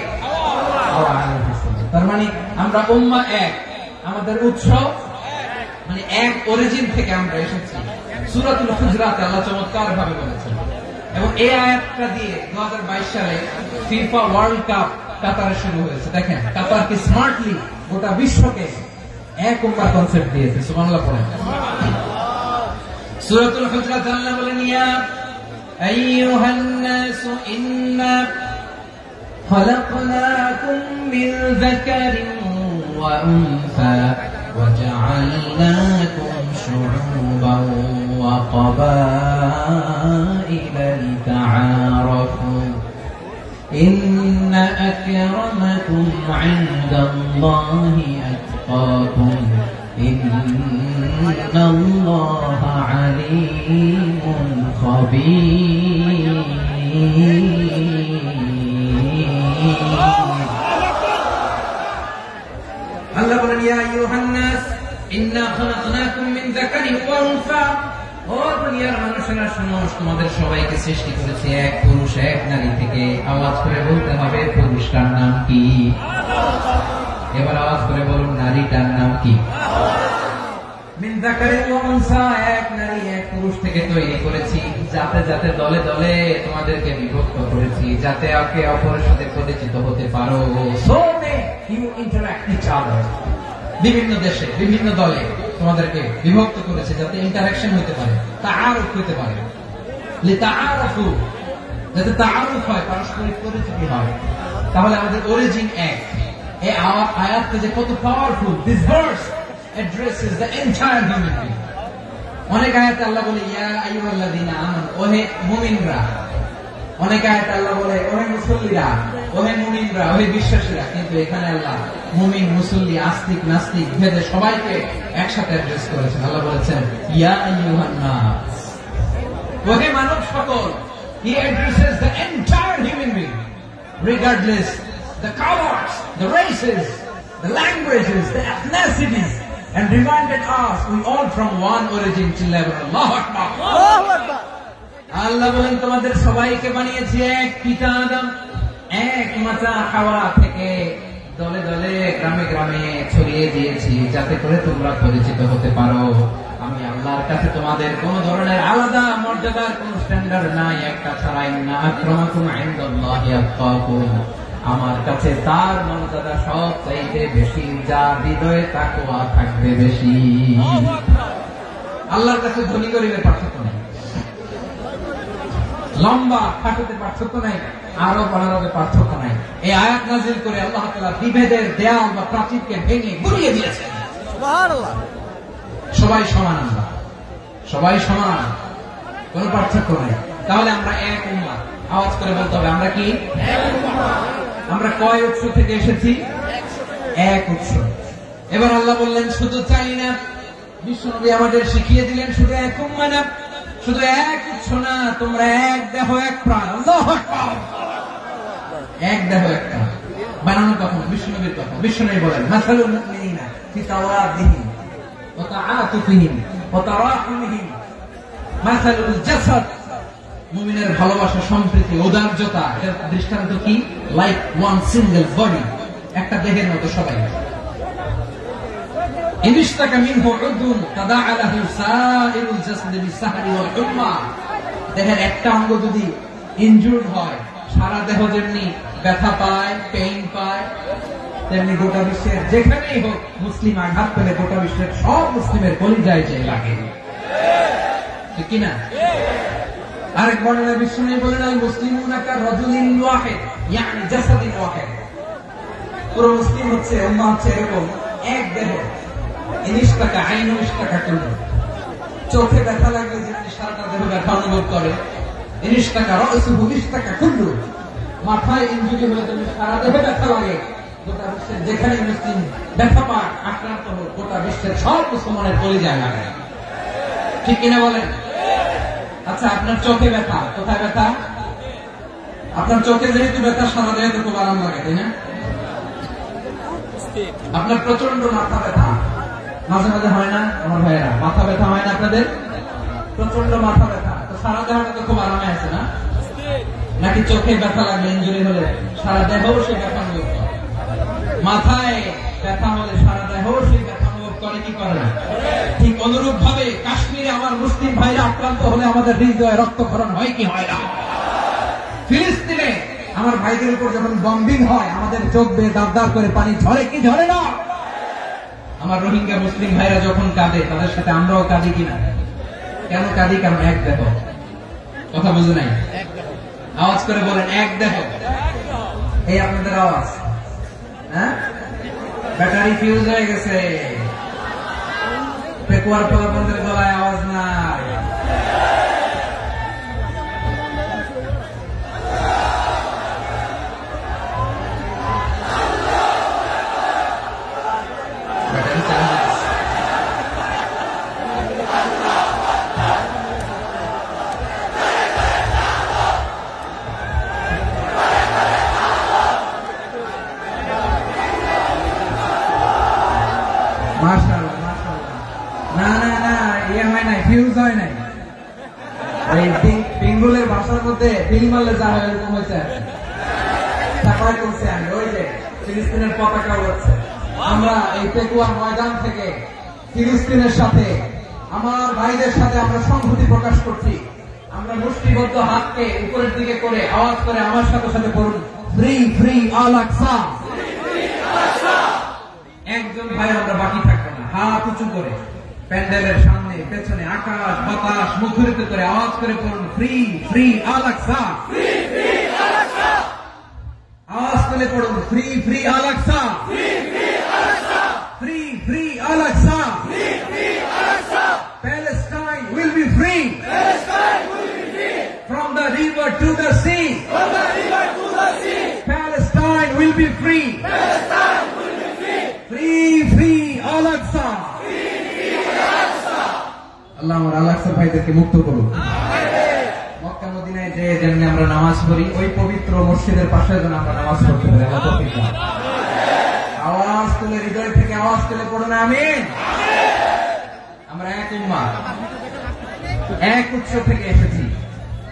Speaker 1: তার মানে আমরা উম্মাহ এক, আমাদের উৎস মানে এক অরিজিন থেকে আমরা এসেছি। সূরাতুল হুজরাতে আল্লাহ চমৎকার ভাবে বলেছেন। এবং এই আয়াতটা দিয়ে 2022 সালে ফিফা ওয়ার্ল্ড কাপ কাতারে শুরু হয়েছে। দেখেন কাতার কি স্মার্টলি গোটা বিশ্বকে এক উম্মাহ কনসেপ্ট দিয়েছে। সুবহানাল্লাহ পড়েন। সূরাতুল হুজরাত আল্লাহ বলেন ইয়া আইয়ুহান নাসু ইন্না খলাকনাকুম মিন যাকারিন ওয়া উনসা وجعلناكم شعوبا وقبائل لتعارفوا إن أكرمكم عند الله أتقاكم إن الله عليم خبير আল্লাহ বলেন ইয়া আইয়ুহান নাস ইন্না খালাকনাকুম মিন যাকারিন ওয়া উনসা। ও দুনিয়ার মানুষেরা শোনো, তোমাদের সবাইকে সৃষ্টি করেছি এক পুরুষ এক নারী থেকে। আওয়াজ করে বলতে হবে পুরুষটার নাম কি? এবার আওয়াজ করে বলুন নারীটার নাম কি? মিন যাকারিন ওয়া উনসা, এক নারী এক পুরুষ থেকে তৈরি করেছি। যাতে যাতে দলে দলে তোমাদেরকে বিভক্ত করেছি, যাতে একে অপরের সাথে পরিচিত হতে পারো। So you interact each other. বিভিন্ন দেশে বিভিন্ন দলে তোমাদেরকে বিভক্ত করেছে যাতে ইন্টারঅ্যাকশন হতে পারে, তাআরুফ হতে পারে। লিতাআরফু, যাতে তাআরুফ হয়, পারস্পরিক পরিচিতি হয়। তাহলে আমাদের অরিজিন এক। এই আয়াতটা যে কত powerful. This verse addresses the entire human being. অনেক আয়াতে আল্লাহ বলে ইয়া আইয়ুহাল্লাযীনা আমানু, ওহে মুমিনরা। অনেক আয়াতে আল্লাহ বলে ওহে মুসল্লিরা, ওহে মুমিনরা, ওহে বিশ্বাসীরা। কিন্তু এখানে আল্লাহ মুমিন মুসল্লি আস্তিক নাস্তিক ভেদে সবাইকে একসাথে অ্যাড্রেস করেছেন। আল্লাহ বলেছেন ইয়া আইয়ুহান নাস, ওহে মানব সকল। He addresses the entire human being, regardless the colors, the races, the languages, the ethnicities, and reminded us we all from one origin. Allahu Akbar, Allahu Akbar। আল্লাহ বলেন তোমাদের সবাইকে বানিয়েছি এক পিতা আদম, এক মাতা হাওয়া থেকে। দলে দলে গ্রামে গ্রামে ছড়িয়ে দিয়েছি যাতে করে তোমরা পরিচিত হতে পারো। আমি আল্লাহর কাছে তোমাদের কোন ধরনের আলাদা মর্যাদার কোন স্ট্যান্ডার্ড নাই, একটা ছাড়াই না। আক্রামাকুম ইনদাল্লাহি আতকাকুম, আমার কাছে তার মর্যাদা সব চাইতে বেশি, যার হৃদয়ে তাকওয়া থাকবে বেশি। আল্লাহর কাছে ধনী গরিবের পার্থক্য নেই, লম্বা খাটোতে পার্থক্য নাই, আরব অনারবে পার্থক্য নাই। এই আয়াত নাযিল করে আল্লাহ তাআলা বিভেদের দেয়াল বা প্রাচীরকে ভেঙে গুড়িয়ে দিয়েছেন। সুবহানাল্লাহ। সবাই সমান। আল্লাহ সবাই সমান, কোন পার্থক্য নেই। তাহলে আমরা এক উম্মাহ। আওয়াজ করে বলতে হবে আমরা কি? আমরা কয় উৎস থেকে এসেছি? এক উৎস। এবার আল্লাহ বললেন শুধু চাই না, বিশ্বনবী আমাদের শিখিয়ে দিলেন শুধু এক উম্মাহ না, শুধু এক উৎস না, তোমরা এক দেহ এক প্রাণ। আল্লাহু আকবার। এক দেহ এক প্রাণ বানানো কখন? বিশ্বনবীর কথা। বিশ্বনবী বলেন মাসালুল মুমিনিনা ফি তাওয়াদিহিম ওয়া তাআতুফিহিম ওয়া তারাহুমিহিম মাসালুল জাসাদ। মুমিনের ভালোবাসা, সম্প্রীতি, ঔদার্যতা, এর দৃষ্টান্ত কি? লাইক ওয়ান সিঙ্গেল বডি, একটা দেহের মতো সবাই। ইনশতাকা মিনহু উদুন তাদাআ লাহু সাইরুল জাসাদি বিসাহরি ওয়াল হুম্মা। দেহের একটা অঙ্গ যদি ইনজুর্ড হয়, সারা দেহ যেমনি ব্যথা পায়, পেইন পায়, তেমনি গোটা বিশ্বের যেখানেই হোক মুসলিম আঘাত পেলে গোটা বিশ্বের সব মুসলিমের কলিজায় যে লাগে, ঠিক কিনা? আরেক বর্ণনায় বিশ্বনবী বলেন আল মুসলিমুনা কা রাজুলিন ওয়াহিদ ইয়ানি জাসাদিন ওয়াহিদ। পুরো মুসলিম হচ্ছে, উম্মাহ হচ্ছে এরকম এক দেহ। ইনশতাকা আইনু ইশতাকা কুল্লু। চোখে ব্যথা লাগলে যেমনি সারাটা দেহ ব্যথা অনুভব করে, ইনশতাকা রাসুহু ইশতাকা কুল্লু। মাথায় ইনজুরি হলে যেমনি সারা দেহে ব্যথা লাগে, গোটা বিশ্বের যেখানে মুসলিম ব্যথা পায়, আক্রান্ত হোক, গোটা বিশ্বের সব মুসলমানের কলিজায় লাগে, ঠিক কিনা বলেন? আচ্ছা, আপনার চোখে ব্যথা, কোথায় ব্যথা? আপনার চোখে যেহেতু ব্যথা, সারা দেহে তো খুব আরাম লাগে, তাই না? আপনার প্রচন্ড মাথা ব্যথা মাঝে মাঝে হয় না আমার ভাইয়েরা? মাথা ব্যথা হয় না আপনাদের? প্রচন্ড মাথা ব্যথা, তো সারা দেহটা তো খুব আরামে আছে না? নাকি চোখে ব্যথা লাগলে, ইনজুরি হলে সারা দেহ সে ব্যথা অনুভব করে? মাথায় ব্যথা হলে সারা দেহ সে ব্যথা অনুভব করে কি করে না? ঠিক অনুরূপ ভাবে কাশ্মীরে আমার মুসলিম ভাইরা আক্রান্ত হলে আমাদের হৃদয়ে রক্তক্ষরণ হয় কি হয় না? ফিলিস্তিনে আমার ভাইদের উপর যখন বম্বিং হয়, আমাদের চোখ বেয়ে দাঁড় দাঁড় করে পানি ঝরে কি ঝরে না? আমার রোহিঙ্গা মুসলিম ভাইরা যখন কাঁদে, তাদের সাথে আমরাও কাঁদি কিনা? কেন কাঁদি? কারণ এক দেহ। কথা বুঝে নাই? আওয়াজ করে বলেন এক দেহ। এই আপনাদের আওয়াজ, হ্যাঁ? ব্যাটারি ফিউজ হয়ে গেছে, পেকুয়ার পোলাপনদের গলায় আওয়াজ নাই। বেঙ্গলের ভাষার মধ্যে বিল মারলে যা হয় এরকম হয়েছে। তারপরে করছে আমি ওই যে ফিলিস্তিনের পতাকা উড়ছে। আমরা এই পেকুয়ার ময়দান থেকে ফিলিস্তিনের সাথে, আমার ভাইদের সাথে আমরা সংহতি প্রকাশ করছি। আমরা মুষ্টিবদ্ধ হাতকে উপরের দিকে করে আওয়াজ করে আমার সাথে সাথে পড়ুন, ফ্রি ফ্রি আল আকসা। একজন ভাই আমরা বাকি থাকবো না, হাত উঁচু করে প্যান্ডেলের সামনে পেছনে আকাশ বাতাস মুখরিত করে আওয়াজ করে পড়ুন, ফ্রি ফ্রি আল আকসা। আওয়াজ করে পড়ুন, free free Al Aqsa, free free Al Aqsa. Palestine will be free from the river to the sea. Palestine will be free. Free free Al Aqsa. আল্লাহ আমার আল আকসা ভাইদেরকে মুক্ত করুন। মক্কা মদিনায় যে যেমনি আমরা নামাজ পড়ি, ওই পবিত্র মসজিদের পাশে যেন আমরা নামাজ পড়তে পারি। আওয়াজ তুলে, হৃদয় থেকে আওয়াজ তুলে পড়ুন আমিন। আমরা এক উম্মাহ, এক উৎস থেকে এসেছি,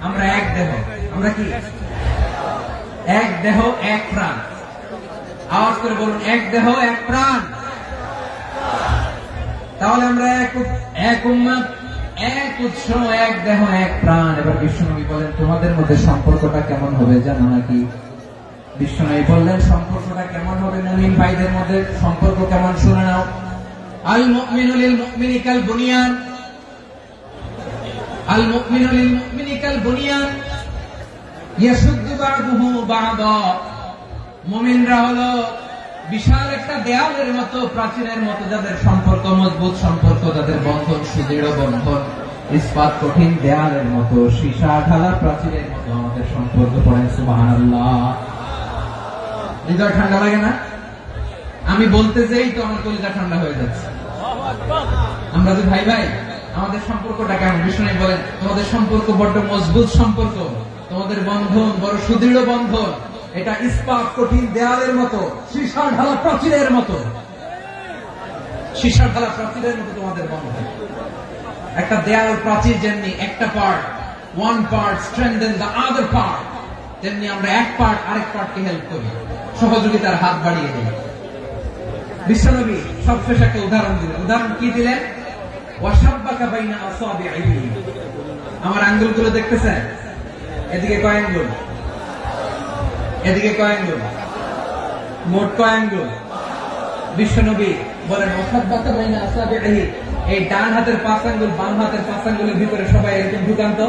Speaker 1: আমরা এক দেহ। আমরা কি? এক দেহ এক প্রাণ। আওয়াজ করে বলুন, এক দেহ এক প্রাণ। তাহলে আমরা এক উম্মাহ, এক উৎস, এক দেহ এক প্রাণ। এবার বিশ্বনবী বলেন তোমাদের মধ্যে সম্পর্কটা কেমন হবে জানো নাকি? বিশ্বনবী বললেন সম্পর্কটা কেমন হবে মুমিন ভাইদের মধ্যে সম্পর্ক কেমন শুনে নাও। আল মুমিনু লিল মুমিনি কাল বুনিয়ান, আল মুমিনু লিল মুমিনি কাল বুনিয়ান ইয়াশুদ্দু বা'দুহু বা'দা। মুমিনরা হলো বিশাল একটা দেয়ালের মতো, প্রাচীরের মতো, যাদের সম্পর্ক মজবুত সম্পর্ক, যাদের বন্ধন সুদৃঢ় বন্ধন। ইস্পাত কঠিন দেয়ালের মতো, সীসা ঢালা প্রাচীরের মতো আমাদের সম্পর্ক। পড়েন সুবহানাল্লাহ। হৃদয় ঠান্ডা লাগে না? আমি বলতে যেই তো আমার কলিজা ঠান্ডা হয়ে যাচ্ছে। আমরা যে ভাই ভাই, আমাদের সম্পর্কটা কেমন? বিষ্ণু বলেন তোমাদের সম্পর্ক বড্ড মজবুত সম্পর্ক, তোমাদের বন্ধন বড় সুদৃঢ় বন্ধন। এটা ইস্পাত কঠিন দেয়ালের মতো, সীসা ঢালা প্রাচীরের মতো, সীসা ঢালা প্রাচীরের মতো তোমাদের বন্ধন। একটা দেয়াল প্রাচীর যেমনি একটা part, one part strengthen the other part, তেমনি আমরা এক পার্ট আরেক পার্টকে হেল্প করি, সহযোগিতার হাত বাড়িয়ে দিই। বিশ্বনবী সবশেষ একটা উদাহরণ দিলেন। উদাহরণ কি দিলেন? ওয়াশাব্বাকা বাইনা আসাবিহি। আমার আঙ্গুলগুলো দেখতেছেন? এদিকে কয় আঙ্গুল, এদিকে কয় আঙ্গুল, মোট কয় আঙ্গুল? বিশ্বনবী বলেন ওয়াশাব্বাকা বাইনা আসাবিহি, এই ডান হাতের 5 আঙ্গুল বাম হাতের 5 আঙ্গুলের ভিতরে সবাই এরকম ঢুকান্ত,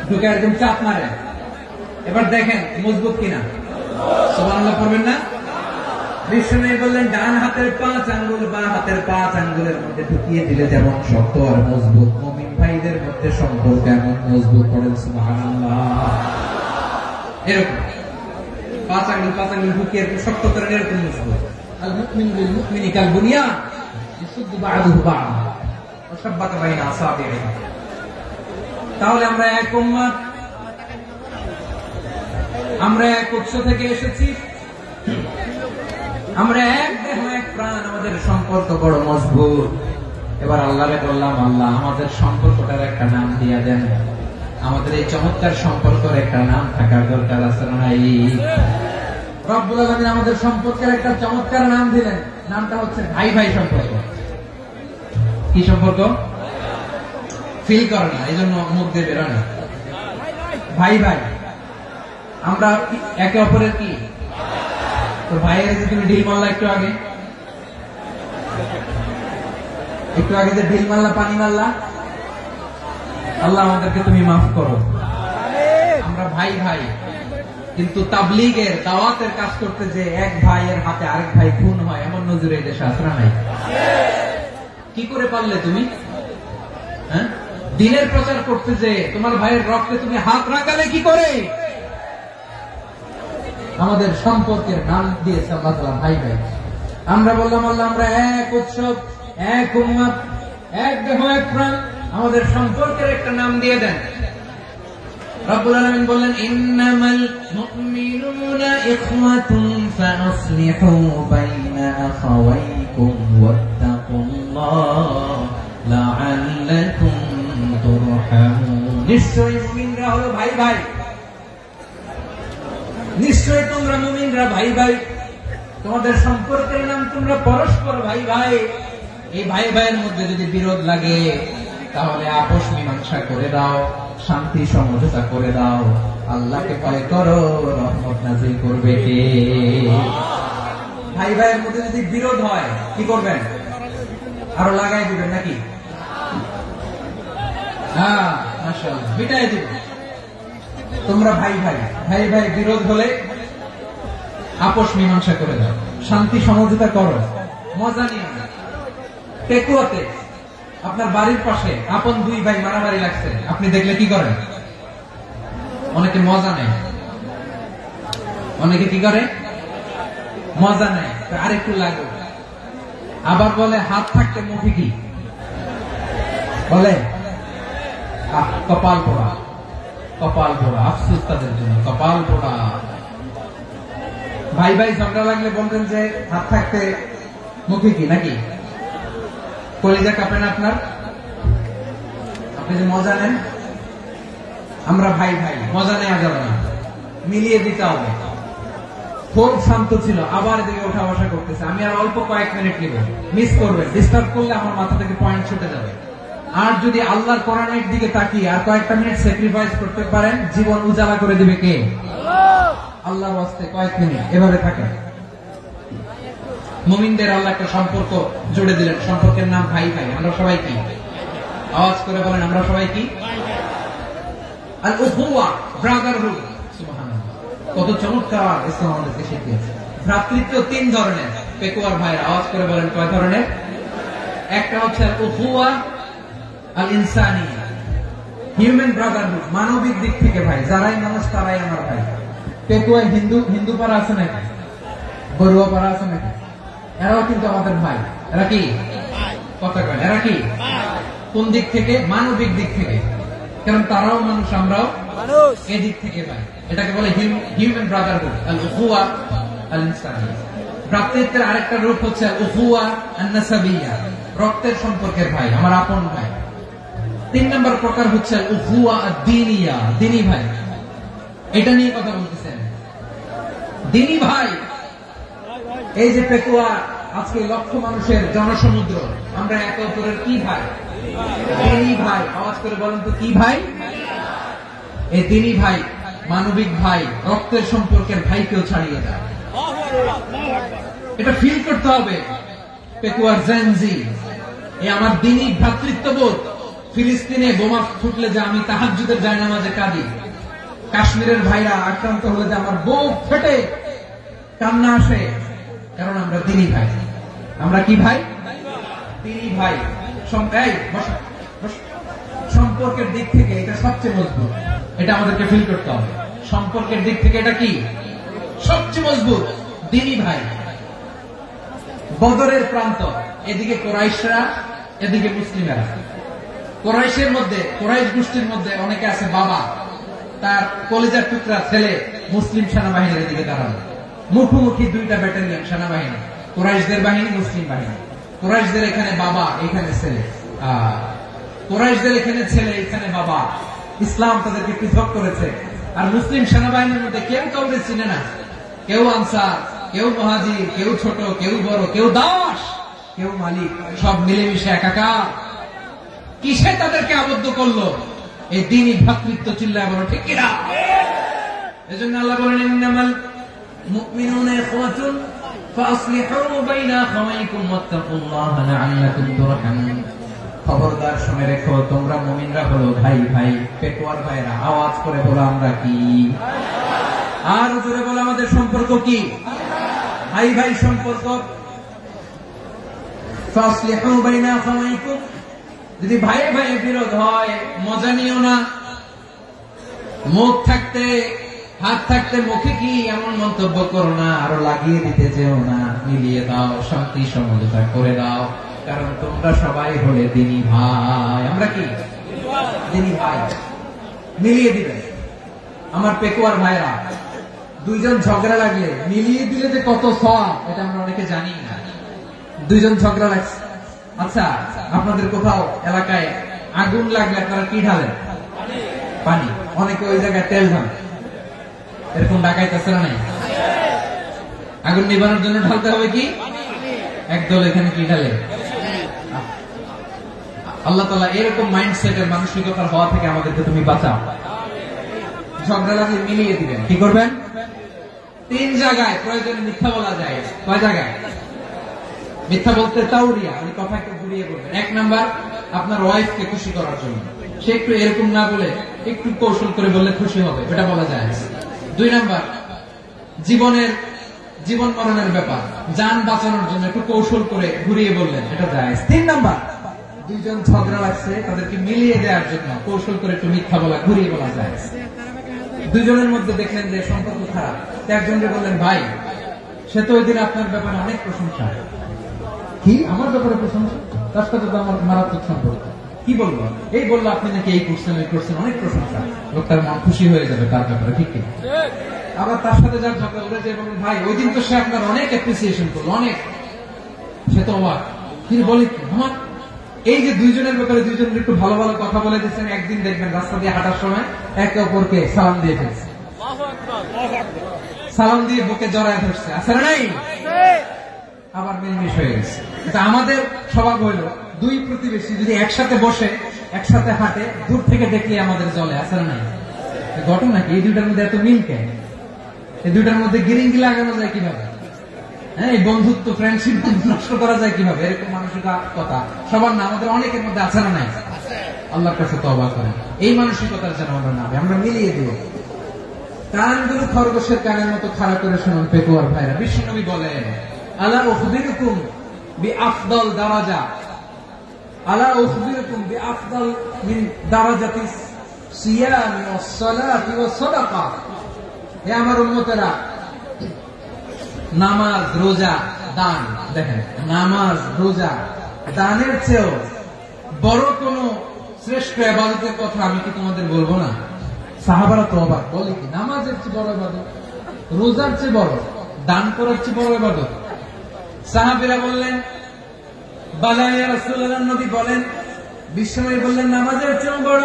Speaker 1: ঢুকে এরকম চাপ মারে। এবার দেখেন মজবুত কিনা। সুবহানাল্লাহ পড়বেন না? বিষ্ণু বললেন ডান হাতের 5 আঙ্গুল বাম হাতের 5 আঙ্গুলের মধ্যে ঢুকিয়ে দিলে যেমন শক্ত আর মজবুত, মুমিন ভাইদের মধ্যে সম্পর্ক এমন মজবুত। পড়েন সুবহানাল্লাহ। এরকম 5 আঙ্গুল ঢুকিয়ে এরকম শক্ত করে এরকম মজবুত। আল মুমিন বিল মুমিনি কাল বুনিয়ান ইসুদ্দু বা'দুহু বা'দ ওয়া শাব্বাকা বাইনা আসাবিহি। তাহলে আমরা এক উম্মত, আমরা এক উৎস থেকে এসেছি, আমরা এক দেহ এক প্রাণ, আমাদের সম্পর্ক বড় মজবুত। এবার আল্লাহরে বললাম, আল্লাহ আমাদের সম্পর্কটার একটা নাম দিয়া দেন। আমাদের এই চমৎকার সম্পর্কের একটা নাম থাকার দরকার আছে না? রব্বুল আলামিন আমাদের সম্পর্কের একটা চমৎকার নাম দিলেন। নামটা হচ্ছে ভাই ভাই সম্পর্ক। কি সম্পর্ক? ফিল করে না, এই জন্য মুখ দিয়ে বেরোয় না। ভাই ভাই, আমরা একে অপরের কি? তো ভাইয়ের যে তুমি ঢিল মারলা একটু আগে, একটু আগে যে ঢিল মারলা, পানি মারলা, আল্লাহ আমাদেরকে তুমি মাফ করো। আমরা ভাই ভাই, কিন্তু তাবলীগের দাওয়াতের কাজ করতে যে এক ভাইয়ের হাতে আরেক ভাই খুন হয়, এমন নজরে এই দেশে আসরা নাই। কি করে পারলে তুমি? হ্যাঁ, দিনের প্রচার করতে যে তোমার ভাইয়ের রক্তে তুমি হাত রাখালে কি করে? আমাদের সম্পর্কের নাম দিয়েছে আল্লাহ তাআলা ভাই ভাই। আমরা বললাম আল্লাহ আমরা এক উৎসব, এক উম্মত, এক দেহ এক প্রাণ, আমাদের সম্পর্কের একটা নাম দিয়ে দেন। রব্বুল আলামিন বললেন ইন্নামাল মুমিনুনা ইখওয়াতুন ফাসলিহু বাইনা আখাওয়াইকুম ওয়াত্তাকুল্লাহ লাআল্লাকুম তুরহামুন। নিশ্চয়ই মুমিনরা হলো ভাই ভাই, নিশ্চয় তোমরা মুমিনরা ভাই ভাই, তোমাদের সম্পর্কের নাম তোমরা পরস্পর ভাই ভাই। এই ভাই ভাইয়ের মধ্যে যদি বিরোধ লাগে তাহলে আপোষ মীমাংসা করে দাও, শান্তি সমঝোতা করে দাও। আল্লাহকে ভয় করো, রহমত নাযিল করবে কে? ভাই ভাইয়ের মধ্যে যদি বিরোধ হয় কি করবেন? আরো লাগাই দিবেন নাকি? হ্যাঁ মাশাআল্লাহ, বিটাই দিবেন। তোমরা ভাই ভাই, ভাই ভাই বিরোধ হলে আপোষ মীমাংসা করে দাও, শান্তি সমঝোতা করো, মজা নিয়ে না। পেকুয়াতে আপনার বাড়ির পাশে আপন 2 ভাই মারামারি লাগছে, আপনি দেখলে কি করেন? অনেকে মজা নেয়, অনেকে কি করে? মজা নেয়, আরেকটু লাগো। আবার বলে হাত থাকতে মুখে কি বলে? কপাল পোড়া, কপাল পোড়া। আফসোস তাদের জন্য, কপাল পোড়া। ভাই ভাই ঝগড়া লাগলে বলবেন যে হাত থাকতে মুখে কি, নাকি? কলিজা কাঁপে না আপনার? আপনি যে মজা নেন। আমরা ভাই ভাই, মজা নেওয়া যাবে না, মিলিয়ে দিতে হবে। খুব শান্ত ছিল, আবার এদিকে ওঠা বসা করতেছে। আমি আর অল্প কয়েক মিনিট নিব, মিস করবেন। ডিস্টার্ব করলে আমার মাথা থেকে পয়েন্ট ছুটে যাবে। আর যদি আল্লাহর কোরআনের দিকে তাকিয়ে আর কয়েকটা মিনিট স্যাক্রিফাইস করতে পারেন, জীবন উজালা করে দিবে কে? আল্লাহর ওয়াস্তে কয়েক মিনিট এভাবে থাকেন। মুমিনদের আল্লাহ একটা সম্পর্ক জুড়ে দিলেন, সম্পর্কের নাম ভাই ভাই। আমরা সবাই কি? আওয়াজ করে বলেন, আমরা সবাই কি? আল উখুয়া, ব্রাদারহুড। সুবহানাল্লাহ, কত চমৎকার ইসলাম আমাদেরকে শিখিয়েছে। ভ্রাতৃত্ব 3 ধরনের। পেকুয়ার ভাইয়ের আওয়াজ করে বলেন কয় ধরনের? একটা হচ্ছে আল উখুয়া, আল ইনসানি, হিউম্যান ব্রাদারহুড, মানবিক দিক থেকে ভাই, যারাই মানুষ তারাই আমার ভাই। পেকুয়ায় হিন্দু পাড়া আছে নাকি, বড়ুয়া পাড়া আছে নাকি, এরাও কিন্তু আমাদের ভাই। এরা কি কথা কয়? এরা কি কোন দিক থেকে? মানবিক দিক থেকে, কারণ তারাও মানুষ, আমরাও
Speaker 2: মানুষ।
Speaker 1: এদিক থেকে ভাই। এটাকে বলে হিউম্যান ব্রাদারহুড, আল উখুয়া আল ইনসানিয়া। ভ্রাতৃত্বের আরেকটা রূপ হচ্ছে আল উখুয়া আন নাসাবিয়া, রক্তের সম্পর্কের ভাই, আমার আপন ভাই। 3 নম্বর প্রকার হচ্ছে আল উখুয়া আদ-দীনিয়া, দ্বীনি ভাই। এটা নিয়ে কথা বলতেছেন, দ্বীনি ভাই। এই যে পেকুয়া, আজকে লক্ষ মানুষের জনসমুদ্র, আমরা একে অপরের কি ভাই? দ্বীনি ভাই। আওয়াজ করে বলেন তো কি ভাই? এই দ্বীনি ভাই, মানবিক ভাই, রক্তের সম্পর্কের ভাইকেও ছাড়িয়ে যায়। এটা ফিল করতে হবে। পেকুয়ার জেনজি, এই আমার দ্বীনি ভ্রাতৃত্ববোধ। ফিলিস্তিনে বোমা ফুটলে যে আমি তাহাজ্জুদের জায়নামাজে কাঁদি, কাশ্মীরের ভাইরা আক্রান্ত হলে যে আমার বুক ফেটে কান্না আসে, কারণ আমরা দ্বীনি ভাই। আমরা কি ভাই? দ্বীনি ভাই। সম্পর্কের দিক থেকে এটা সবচেয়ে মজবুত, এটা আমাদেরকে ফিল করতে হবে। সম্পর্কের দিক থেকে এটা কি সবচেয়ে মজবুত? দ্বীনি ভাই। বদরের প্রান্ত, এদিকে কোরাইশরা, এদিকে মুসলিমেরা। কোরাইশের মধ্যে, কোরাইশ গোষ্ঠীর মধ্যে অনেকে আছে বাবা, তার কলিজার টুকরা ছেলে মুসলিম সেনাবাহিনীর দিকে দাঁড়ানো, মুখোমুখি দুইটা ব্যাটালিয়ন সেনাবাহিনী, কোরাইশদের বাহিনী, মুসলিম বাহিনী। কোরাইশদের এখানে বাবা, এখানে ছেলে, কোরাইশদের এখানে ছেলে, এখানে বাবা। ইসলাম তাদেরকে পৃথক করেছে। আর মুসলিম সেনাবাহিনীর মধ্যে কেউ কাউকে চিনে না, কেউ আনসার, কেউ মুহাজির, কেউ ছোট, কেউ বড়, কেউ দাস, কেউ মালিক, সব মিলেমিশে একাকার। কিসে তাদেরকে আবদ্ধ করলো? এই দ্বীনি ভ্রাতৃত্ব। চিল্লায় বলো ঠিক কিনা? এজন্য আল্লাহ বলেন, ইন্নামাল মুমিনুনা ইখওয়াতুন ফাসলিহু বাইনা আখাওয়াইকুম ওয়াত্তাকুল্লাহা লাআল্লাকুম তুরহামুন। খবরদার শুনে রেখো, তোমরা মুমিনরা হলো ভাই ভাই। পেকুয়ার ভাইরা আওয়াজ করে বলো আমরা কি? আর জোরে বলো আমাদের সম্পর্ক কি? ভাই ভাই সম্পর্ক। ফাসলিহু বাইনা আখাওয়াইকুম, যদি ভাই ভাই বিরোধ হয় মজা নিও না। মুখ থাকতে, হাত থাকতে মুখে কি এমন মন্তব্য করো না, আরো লাগিয়ে দিতে যেও না। মিলিয়ে দাও, শান্তি সমঝোতা করে দাও, কারণ তোমরা সবাই হলে দ্বীনি ভাই। আমরা কি দ্বীনি ভাই? মিলিয়ে দিবে। আমার পেকুয়ার ভাইরা, দুইজন ঝগড়া লাগলে মিলিয়ে দিলে যে কত সওয়াব, এটা আমরা অনেকে জানি না। দুইজন ঝগড়া লাগছে, আচ্ছা আপনাদের কোথাও এলাকায় আগুন লাগলে আপনারা কি ঢালেন? পানি। অনেকে ওই জায়গায় তেল ঢালে, এরকম ডাকাইতেছে না? নাই, আগুন নিবানোর জন্য ঢালতে হবে কি? একদল এখানে কি ঢালে? আল্লাহ তাআলা এরকম মাইন্ডসেটের মানসিকতার হওয়া থেকে আমাদেরকে তুমি বাঁচাও। ঝগড়া লাগলে মিলিয়ে দিবেন। কি করবেন? 3 জায়গায় প্রয়োজনে মিথ্যা বলা যায়। কয় জায়গায় মিথ্যা বলতে? তাওরিয়া, ওই কথাকে ঘুরিয়ে বলবেন। 1 নাম্বার, আপনার ওয়াইফকে খুশি করার জন্য, সে একটু এরকম না বলে একটু কৌশল করে বললে খুশি হবে, এটা বলা যায়। 2 নাম্বার, জীবন মরণের ব্যাপার, জান বাঁচানোর জন্য একটু কৌশল করে ঘুরিয়ে বললেন, এটা যায়। 3 নাম্বার, দুইজন ঝগড়া লাগছে, তাদেরকে মিলিয়ে দেওয়ার জন্য কৌশল করে একটু মিথ্যা বলা, ঘুরিয়ে বলা যায়। দুজনের মধ্যে দেখলেন যে সম্পর্ক খারাপ, একজনকে বললেন ভাই, সে তো ওই দিন আপনার ব্যাপারে অনেক প্রশংসা। কি আমার ব্যাপারে প্রশংসা? তার সাথে তো আমার মারাত্মক সম্পর্ক। কি বলবো? এই বললো আপনি নাকি এই করছেন, ওই করছেন, অনেক প্রশংসা। লোকটার মন খুশি হয়ে যাবে তার ব্যাপারে, ঠিক কিনা? আবার তার সাথে যার ঝগড়া উড়ে যায়, বলুন ভাই ওই দিন তো সে আপনার অনেক অ্যাপ্রিসিয়েশন করলো, অনেক। সে তো অবাক, তিনি বলে আমার এই যে দুইজনের ব্যাপারে দুইজনের একটু ভালো ভালো কথা বলে দিচ্ছেন, একদিন দেখবেন রাস্তা দিয়ে হাঁটার সময় একে অপরকে সালাম দিয়ে ফেলছে, সালাম দিয়ে বুকে জড়ায় ধরছে, আছে না নাই? আবার মিলমিশ হয়ে গেছে। আমাদের স্বভাব হইল, দুই প্রতিবেশী যদি একসাথে বসে একসাথে হাঁটে, দূর থেকে দেখলে আমাদের জলে, আছে না নাই? ঘটনা কি? এই দুইটার মধ্যে এত মিল কেন? এই দুইটার মধ্যে গিরিঙ্গি লাগানো যায় কিভাবে? হ্যাঁ, এই বন্ধুত্ব, ফ্রেন্ডশিপ নষ্ট করা যায় কিভাবে? এরকম মানসিকতা সবার না, আমাদের অনেকের মধ্যে আছে না নাই? আল্লাহর কাছে তওবা করেন, এই মানসিকতার যেন আমরা না, আমরা মিলিয়ে দিব। কানগুলো খরগোশের কানের মতো খাড়া করে শুনুন পেকুয়ার ভাইরা। বিশ্বনবী বলেন, আলা উখবিরুকুম বিআফদাল দারাজা, আলা উখবিরুকুম বিআফদাল মিন দারাজাতিস সিয়ামি ওয়াস সালাতি ওয়াস সাদাকা। হে আমার উম্মতেরা, নামাজ, রোজা, দান, দেখেন নামাজ, রোজা, দানের চেয়েও বড় কোন শ্রেষ্ঠ ইবাদতের কথা আমি কি তোমাদের বলবো না? সাহাবারা তো অবাক, বলে কি নামাজের চেয়ে বড় ইবাদত, রোজার চেয়ে বড়, দান করার চেয়ে বড় ইবাদত? সাহাবীরা বললেন বালা ইয়া রাসূলুল্লাহ, নবী বলেন, বিশ্বনবী বললেন নামাজের চেয়েও বড়,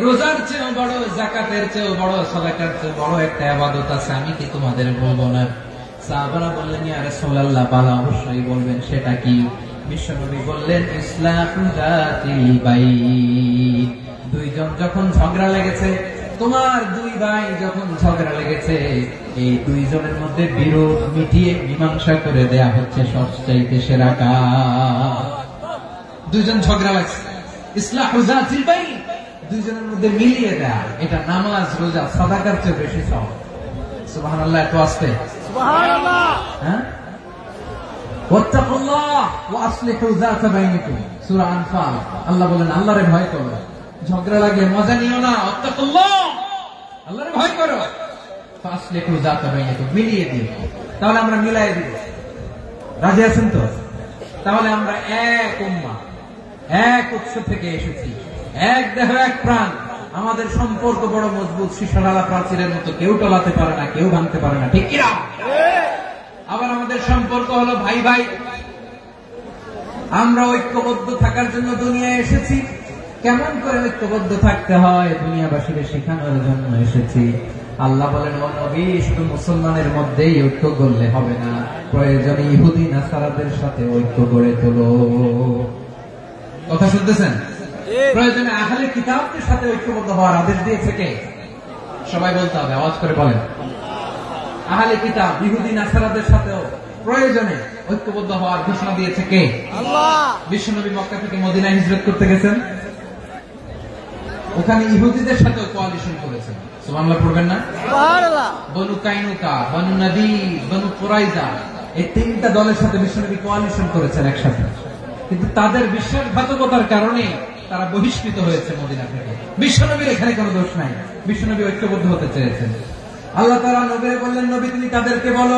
Speaker 1: রোজার চেয়েও বড়, যাকাতের চেয়েও বড়, সাদাকার চেয়েও বড় একটা ইবাদত আছে, আমি কি তোমাদের বলবো না? সাহাবারা বললেন ইয়া রাসূলুল্লাহ, বালা, অবশ্যই বলবেন, সেটা কি? বিশ্বনবী বললেন ইসলাহু যাতিল বাইন। দুইজন যখন ঝগড়া লেগেছে, তোমার দুই ভাই যখন ঝগড়া লেগেছে, এই দুইজনের মধ্যে বিরোধ মিটিয়ে মীমাংসা করে দেয়া হচ্ছে সবচাইতে সেরা কাজ। দুইজন ঝগড়া লাগছে, ইসলাহু যাতিল বাইন, দুইজনের মধ্যে মিলিয়ে দেয়া, এটা নামাজ, রোজা, সাদাকার চেয়ে বেশি সওয়াব। সুবহানাল্লাহ, এত আসতে
Speaker 2: সুবহানাল্লাহ।
Speaker 1: হ্যাঁ, ওয়াত্তাকুল্লাহ ওয়া আসলিহু যাতা বাইনিকুম, সূরা আনফাল। আল্লাহ বলেন আল্লাহরে ভয় করো, ঝগড়া লাগলে মজা নিও না, ওয়াত্তাকুল্লাহ, আল্লাহরে ভয় করো, ফাসলিহু যাতা বাইনিকুম, মিলিয়ে দিও। তাহলে আমরা মিলাই দিব, রাজি আছেন তো? তাহলে আমরা এক উম্মাহ, এক উৎস থেকে এসেছি, এক দেহ এক প্রাণ, আমাদের সম্পর্ক বড় মজবুত, শিশারালা প্রাচীরের মতো, কেউ টলাতে পারে না, কেউ ভাঙতে পারে না, ঠিক কিনা? আবার আমাদের সম্পর্ক হলো ভাই ভাই, আমরা ঐক্যবদ্ধ থাকার জন্য দুনিয়ায় এসেছি। কেমন করে ঐক্যবদ্ধ থাকতে হয় দুনিয়াবাসীকে শেখানোর জন্য এসেছি। আল্লাহ বলেন ও নবী, শুধু মুসলমানের মধ্যেই ঐক্য করলে হবে না, প্রয়োজনে ইহুদি নাসারাদের সাথে ঐক্য গড়ে তোলো। কথা শুনতেছেন? প্রয়োজনে আহলে কিতাবদের সাথে ঐক্যবদ্ধ হওয়ার আদেশ দিয়েছে কে? সবাই বলতে হবে, আওয়াজ করে বলেন। আহলে কিতাব, ইহুদি নাসারাদের সাথেও প্রয়োজনে ঐক্যবদ্ধ হওয়ার ঘোষণা দিয়েছে কে?
Speaker 2: আল্লাহ।
Speaker 1: বিশ্বনবী মক্কা থেকে মদিনায় হিজরত করতে গেছেন, ওখানে ইহুদিদের সাথেও কোয়ালিশন করেছেন। সুবহানাল্লাহ পড়বেন না?
Speaker 2: সুবহানাল্লাহ।
Speaker 1: বনু কাইনুকা, বনু নাদির, বনু কুরাইজা, এই তিনটা দলের সাথে বিশ্বনবী কোয়ালিশন করেছেন একসাথে, কিন্তু তাদের বিশ্বাসঘাতকতার কারণে তারা বহিষ্কৃত হয়েছে মদিনা থেকে। বিশ্বনবীর এখানে কোনো দোষ নাই, বিশ্বনবী ঐক্যবদ্ধ হতে চেয়েছেন। আল্লাহ তাআলা নবীকে বললেন, নবী তুমি তাদেরকে বলো,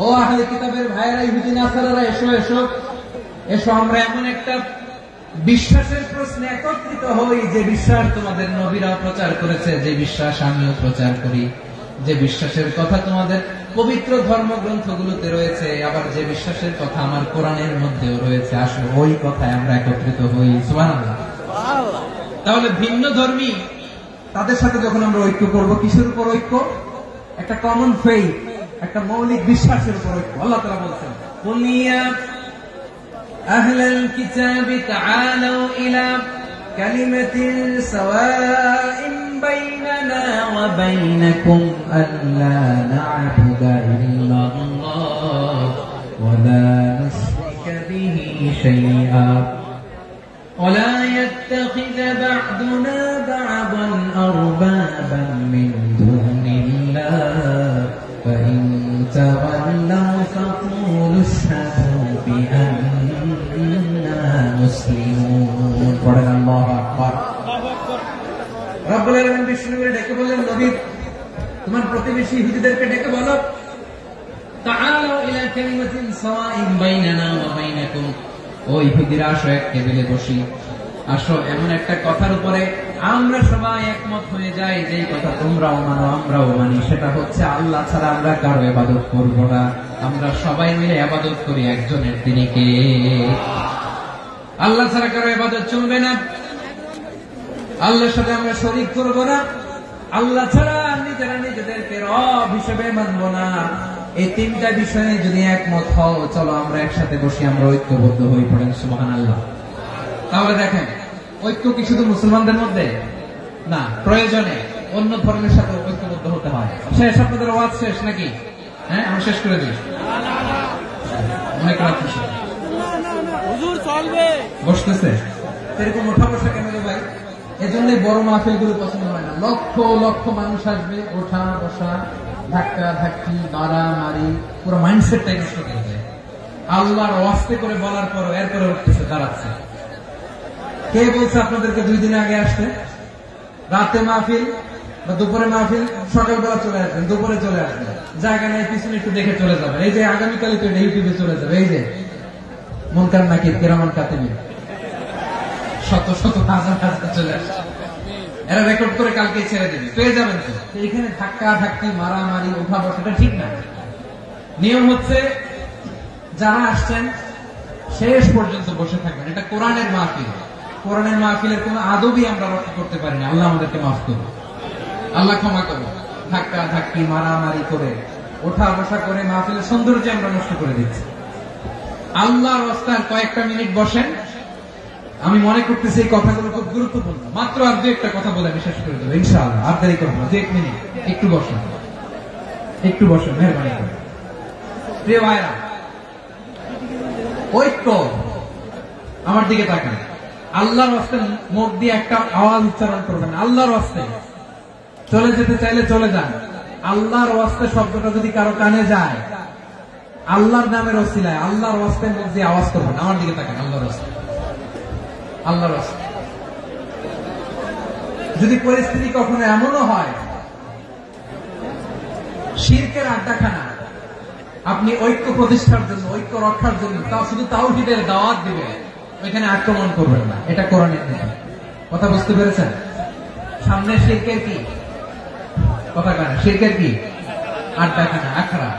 Speaker 1: ও আহলে কিতাবের ভাইয়েরা, ইহুদি নাসারারা, এসো এসো এসো, আমরা এমন একটা বিশ্বাসের প্রশ্নে একত্রিত হই, যে বিশ্বাস তোমাদের নবীরাও প্রচার করেছে, যে বিশ্বাস আমিও প্রচার করি, যে বিশ্বাসের কথা তোমাদের পবিত্র ধর্মগ্রন্থগুলোতে রয়েছে, আবার যে বিশ্বাসের কথা আমার কোরআনের মধ্যেও রয়েছে, আসলে ওই কথায় আমরা একত্রিত হই। সুবহানাল্লাহ। তাহলে ভিন্ন ধর্মী তাদের সাথে যখন আমরা ঐক্য করব, কিসের উপর ঐক্য? একটা কমন ফেইথ, একটা মৌলিক বিশ্বাসের উপর ঐক্য। আল্লাহ তাআলা বলছেন, কুল ইয়া আহলাল কিতাবি তাআলাউ ইলা কালিমাতিন সাওয়াইন বাইনানা ওয়া বাইনাকুম আল্লা না'বুদা ইল্লাল্লাহ ওয়া লা নুশরিকা বিহি শাইআ ولا يتخذ بعضنا بعضا أربابا من دون الله فإن تولوا فقولوا اشهدوا بأننا مسلمون. পড়েন আল্লাহু আকবার। রব্বুল আলামিন বিষ্ণুকে ডেকে বললেন, নবী তোমার প্রতিবেশী ইহুদিদেরকে ডেকে বলো, তাআলাউ ইলা কালিমাতিন সাওয়াইন বাইনানা ওয়া বাইনাকুম, ও ইহুদিরা আসো, এক টেবিলে বসি, আসো এমন একটা কথার উপরে আমরা সবাই একমত হয়ে যাই, যে কথা তোমরাও মানো আমরাও মানি, সেটা হচ্ছে আল্লাহ ছাড়া আমরা কারো ইবাদত করব না, আমরা সবাই মিলে ইবাদত করি একজনের, তিনি কে? আল্লাহ ছাড়া কারো ইবাদত চলবে না, আল্লাহর সাথে আমরা শরীক করব না, আল্লাহ ছাড়া নিজেরা নিজেদেরকে রব হিসেবে মানব না। এই তিনটা বিষয়ে যদি একমত হও, চলো আমরা একসাথে বসি, আমরা ঐক্যবদ্ধ হয়ে পড়েন। সুবহানাল্লাহ। তাহলে দেখেন, ঐক্য কি শুধু মুসলমানদের মধ্যে না, প্রয়োজনে অন্য ধর্মের সাথে ঐক্যবদ্ধ হতে হয়। শেষ, আপনাদের ওয়াজ শেষ নাকি? হ্যাঁ, আমি শেষ করে দিই, অনেক রাত
Speaker 2: হুজুর চলবে,
Speaker 1: বসতেছে এরকম ওঠা বসা কেন রে ভাই? এজন্যই বড় মাহফিল গুলো পছন্দ হয় না। লক্ষ লক্ষ মানুষ আসবে, ওঠা বসা, ধাক্কা ধাক্কি, মারামারি, পুরো মাইন্ডসেটটাই নষ্ট করে দেয়। আল্লাহর ওয়াস্তে করে বলার পর এরপরে উঠতেছে, দাঁড়াচ্ছে। কে বলছে আপনাদেরকে 2 দিন আগে আসতে? রাতে মাহফিল বা দুপুরে মাহফিল, সকালবেলা চলে আসবেন, দুপুরে চলে আসবেন, জায়গা নাই পিছনে একটু দেখে চলে যাবেন। এই যে আগামীকালে তো ইউটিউবে চলে যাবে, এই যে মুনকার নাকির কিরামান কাতিবিন শত শত হাজার হাজার চলে আসছে, এরা রেকর্ড করে কালকে ছেড়ে দেবে, পেয়ে যাবেন তো। এখানে ধাক্কা ধাক্কি মারামারি উঠা বসাটা ঠিক না। নিয়ম হচ্ছে যারা আসছেন শেষ পর্যন্ত বসে থাকবেন। এটা কোরআনের মাহফিল, কোরআনের মাহফিলের কোন আদবই আমরা রক্ষা করতে পারি না। আল্লাহ আমাদেরকে মাফ করুন, আল্লাহ ক্ষমা করুন। ধাক্কা ধাক্কি মারামারি করে ওঠা বসা করে মাহফিলের সৌন্দর্য আমরা নষ্ট করে দিচ্ছি। আল্লাহর রাস্তায় কয়েকটা মিনিট বসেন। আমি মনে করতেছি এই কথাগুলো খুব গুরুত্বপূর্ণ। মাত্র আর 2-1টা কথা বলে আমি শেষ করে দেবো ইনশাআল্লাহ। আর দেরি করবো না, 2-1 মিনিট একটু বসেন, একটু বসেন মেহরবানি করে। প্রিয় ভাইরা, ঐক্য, আমার দিকে তাকান। আল্লাহর রাস্তায় মুখ দিয়ে একটা আওয়াজ উচ্চারণ করবেন, আল্লাহর রাস্তায়। চলে যেতে চাইলে চলে যান। আল্লাহর রাস্তায় শব্দটা যদি কারো কানে যায়, আল্লাহর নামের ওসিলায় আল্লাহর রাস্তায় মুখ দিয়ে আওয়াজ করবেন। আমার দিকে তাকান, আল্লাহর রাস্তায়, আল্লাহর রাস্তায়। যদি পরিস্থিতি কখনো এমনও হয় শিরকের আড্ডাখানা, আপনি ঐক্য প্রতিষ্ঠার জন্য, ঐক্য রক্ষার জন্য শুধু তাওহীদের দাওয়াত দিবেন, ওইখানে আক্রমণ করবেন না। এটা কোরআনের নীতি। কথা বুঝতে পেরেছেন? সামনে শিরকের কি কথা কানে, শিরকের কি আড্ডাখানা, আখড়া।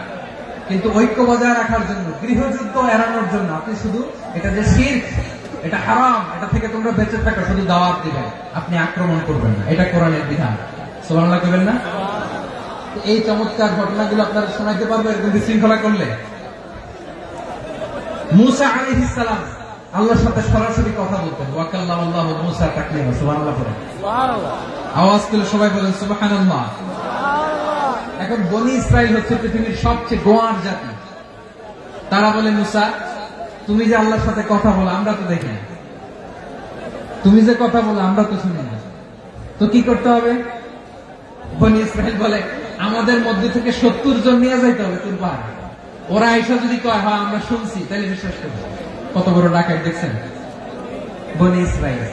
Speaker 1: কিন্তু ঐক্য বজায় রাখার জন্য, গৃহযুদ্ধ এড়ানোর জন্য আপনি শুধু এটা যে শিরক, এটা হারাম, এটা থেকে তোমরা বেঁচে থাকো, শুধু দাওয়াত দিবেন, আপনি আক্রমণ করবেন না। এটা কোরআনের বিধান। সুবহানাল্লাহ কইবেন না? এই চমৎকার ঘটনাগুলো আপনারা শোনাইতে পারবো এরকম বিশৃঙ্খলা করলে। মূসা আলাইহিস সালাম আল্লাহর সাথে সরাসরি কথা বলতেন। ওয়াকাল্লামাল্লাহু মূসা তাকলিমা। সুবহানাল্লাহ পড়েন, আওয়াজ তুলে সবাই বলেন সুবহানাল্লাহ। এখন বনি ইসরাইল হচ্ছে পৃথিবীর সবচেয়ে গোয়ার জাতি। তারা বলে, মূসা তুমি যে আল্লাহর সাথে কথা বলো আমরা তো দেখি না, তুমি যে কথা বলো আমরা তো শুনি না, তো কি করতে হবে? বনি ইসরাইল বলে, আমাদের মধ্যে থেকে 70 জন নিয়ে যাইতে হবে তোর পাহাড়ে। ওরা আইসা যদি কয় হ্যাঁ আমরা শুনছি, তাহলে বিশ্বাস করবো। কত বড় ডাকাত দেখছেন বনি ইসরাইল।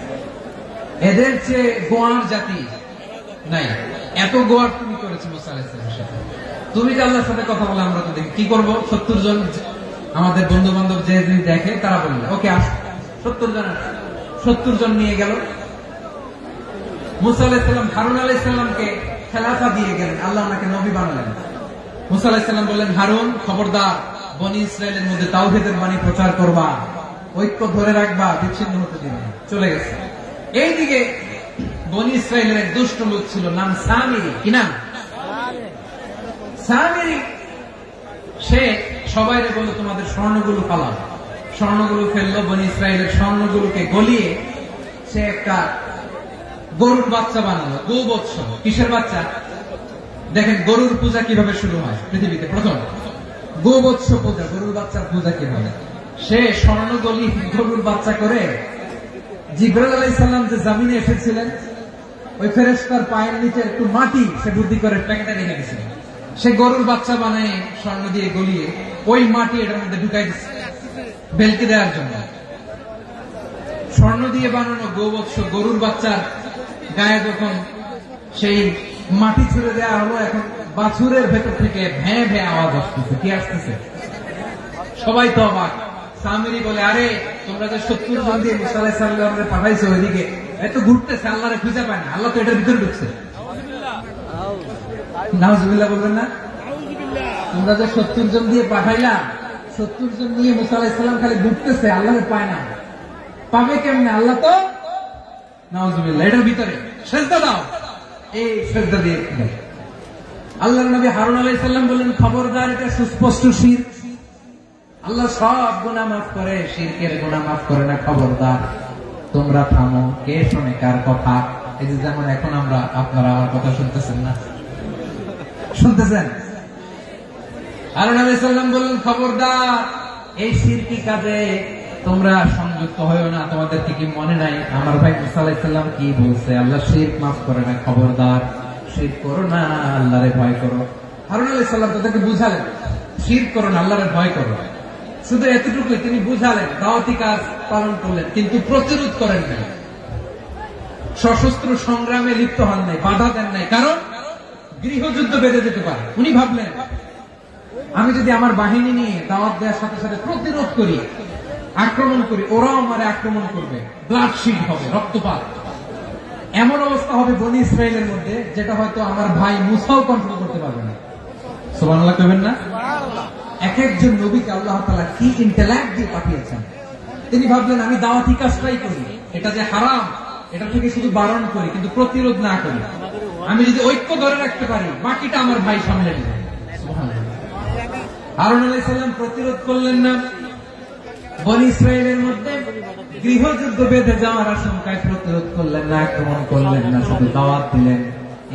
Speaker 1: এদের চেয়ে গোয়ার জাতি নাই। এত গোয়ার তুমি করেছো মূসা আলাইহিস সালামের সাথে। তুমি যে আল্লাহর সাথে কথা বলে আমরা তো দেখি, কি করবো? 70 জন আমাদের বন্ধু বান্ধব যে দেখে তারা বলবে ওকে আস, 70 জন নিয়ে গেল। মূসা আলাইহিস সালাম হারুন আলাইহিস সালামকে খেলাফা দিয়ে গেলেন, আল্লাহ ওনাকে নবী বানালেন। মূসা আলাইহিস সালাম বললেন, হারুন খবরদার, বনি ইসরায়েলের মধ্যে তাওহীদের বাণী প্রচার করবা, ঐক্য ধরে রাখবা, বিচ্ছিন্ন হতে দিবে না। চলে গেছে। এইদিকে বনি ইসরায়েলের এক দুষ্ট লোক ছিল, নাম সামিরি। কি নাম? সামিরি। সে সবাইরে বলল তোমাদের স্বর্ণগুলো পালাও। স্বর্ণগুলো ফেললো, বনি ইসরায়েলের স্বর্ণগুলোকে গলিয়ে সে একটা গরুর বাচ্চা বানালো। গোবৎস। কিসের বাচ্চা? দেখেন গরুর পূজা কিভাবে শুরু হয় পৃথিবীতে প্রথম, গোবৎস পূজা, গরুর বাচ্চার পূজা কিভাবে। সে স্বর্ণগলি গরুর বাচ্চা করে জিবরাইল আলাইহিস সালাম যে জমিনে এসেছিলেন, ওই ফেরেশতার পায়ের নিচে একটু মাটি সে বুদ্ধি করে প্যাকেটে রেখে দিয়েছিল। সে গরুর বাচ্চা বানায় স্বর্ণ দিয়ে গলিয়ে ওই মাটি এটার মধ্যে ঢুকাই দিচ্ছে বেলকি দেওয়ার জন্য। স্বর্ণ দিয়ে বানানো গোবৎস গরুর বাচ্চার গায়ে যখন সেই মাটি ছুড়ে দেওয়া হলো, এখন বাছুরের ভেতর থেকে ভ্যাঁ ভ্যাঁ আওয়াজ আসতেছে। কি আসতেছে? সবাই তো অবাক। সামিরি বলে, আরে তোমরা যে 70 জন দিয়ে মূসা আলাইহিস সালামকে পাঠাইছো ওইদিকে, এত ঘুরতেছে, আল্লাহরে খুঁজে পায় না, আল্লাহ তো এটার ভিতরে ঢুকছে। নাউজুবিল্লাহ বলবেন না? তোমরা যে 70 জন দিয়ে পাঠাইলা, 70 জন নিয়ে মূসা আলাইহিস সালাম খালি ঘুরতেছে, আল্লাহরে পায় না। পাবে কেমনে? আল্লাহ তো নাউজুবিল্লাহ এটার ভিতরে। সেজদা দাও। এই সেজদা দিয়ে আল্লাহর নবী হারুন আলাইহিস সালাম বললেন, খবরদার, এটা সুস্পষ্ট শিরক। আল্লাহ সব গুনাহ মাফ করে, শিরকের গুনাহ মাফ করে না। খবরদার, তোমরা থামো। কে শোনে কার কথা? এই যে যেমন এখন আপনারা আমার কথা শুনতেছেন না, শুনতেছেন? হারুন আলাইহিস সালাম বললেন, খবরদার, এই শিরকি কাজে তোমরা সংযুক্ত হয়েও না। তোমাদেরকে কি মনে নাই আমার ভাই মূসা আলাইহিস সালাম কি বলছে? আল্লাহ শিরক মাফ করে না। খবরদার, শিরক করো না, আল্লাহরে ভয় করো। হারুন আলাইহিস সালাম তাদেরকে বুঝালেন, শিরক করো না, আল্লাহরে ভয় করো। শুধু এতটুকুই তিনি বুঝালেন, দাওয়াতি কাজ পালন করলেন, কিন্তু প্রতিরোধ করেন নাই, সশস্ত্র সংগ্রামে লিপ্ত হন নাই, বাধা দেন নাই, কারণ গৃহযুদ্ধ বেঁধে যেতে পারে। উনি ভাবলেন আমি যদি আমার বাহিনী নিয়ে দাওয়াত দেওয়ার সাথে সাথে প্রতিরোধ করি, আক্রমণ করি, ওরাও আমারে আক্রমণ করবে, ব্লাডশিট হবে, রক্তপাত, এমন অবস্থা হবে বনি ইসরায়েলের মধ্যে যেটা হয়তো আমার ভাই মুসাও কন্ট্রোল করতে পারবে না। সুবহানাল্লাহ কইবেন না? এক একজন নবীকে আল্লাহ তাআলা কি ইন্টেলেক্ট দিয়ে পাঠিয়েছেন। তিনি ভাবলেন আমি দাওয়াতি কাজটাই করি, এটা যে হারাম এটা থেকে শুধু বারণ করি কিন্তু প্রতিরোধ না করি, আমি যদি ঐক্য ধরে রাখতে পারি বাকিটা আমার ভাই সামলে নেবে। হারুন আলাইহিস সালাম প্রতিরোধ করলেন না, বনি ইসরায়েলের মধ্যে গৃহযুদ্ধ বেঁধে যাওয়ার আশঙ্কায় প্রতিরোধ করলেন না, আক্রমণ করলেন না, শুধু দাওয়াত দিলেন।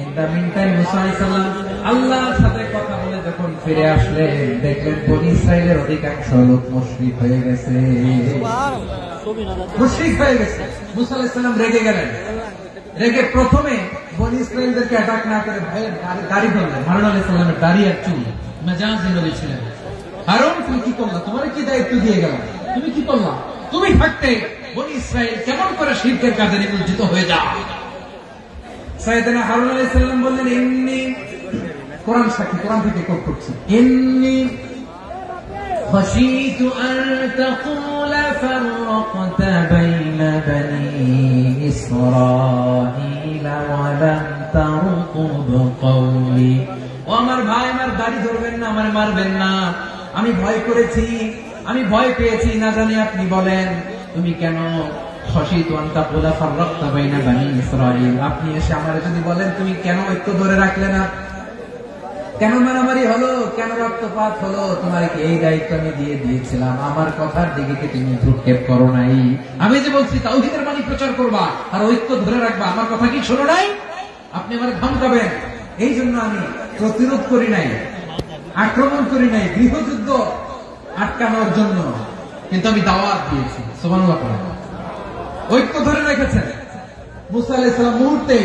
Speaker 1: ইন দা মিন টাইম মুসা আলাইহিস সালাম আল্লাহর সাথে কথা বলে যখন ফিরে আসলেন, দেখলেন বনি ইসরায়েলের অধিকাংশ লোক মুশরিক হয়ে গেছে, মুশরিক হয়ে গেছে। মুসা আলাইহিস সালাম রেগে গেলেন, রেগে প্রথমে বনি ইসরায়েলদেরকে অ্যাটাক না করে ভয়ের দাড়ি ধরলেন। হারুন আলাইহিস সালামের দাড়ি আর চুল মেজাজি নবী ছিলেন। হারুন তুমি কি করলা? তোমার কি দায়িত্ব দিয়ে গেলাম, তুমি কি করলা? তুমি থাকতে বনি ইসরায়েল কেমন করে শিরকের কাজে নিমজ্জিত হয়ে যায়? সাইয়েদনা হারুন আলাইহিস সালাম বললেন ইন্নী, কোরআন সাক্ষী, কোরআন থেকে কোট করছি, ইন্নী خشيت أن تقول فرقت بين بني إسرائيل ولم ترقب قولي। ও আমার ভাই, আমার দাড়ি ধরবেন না, আমার মারবেন না, আমি ভয় করেছি, আমি ভয় পেয়েছি, না জানি আপনি বলেন তুমি কেন খশিতু আন তাকুলা ফাররাকতা বাইনা বানি ইসরাঈল, আপনি এসে আমারে যদি বলেন তুমি কেন ঐক্য ধরে রাখলে না, কেন মারামারি হলো, কেন রক্তপাত হলো, তোমার কি এই দায়িত্ব আমি দিয়ে দিয়েছিলাম, আমার কথার দিকে কি তুমি ভ্রুক্ষেপ করো নাই? আমি যে বলছি তাওহীদের বাণী প্রচার করবা আর ঐক্য ধরে রাখবা, আমার কথা কি শোনো নাই? আপনি আমারে ধমকাবেন, এই জন্য আমি প্রতিরোধ করি নাই, আক্রমণ করি নাই, গৃহযুদ্ধ আটকানোর জন্য, কিন্তু আমি দাওয়াত দিয়েছি। সুবহানাল্লাহ। ঐক্য ধরে রেখেছেন। মুসা আলাইহিস সালাম মুহূর্তে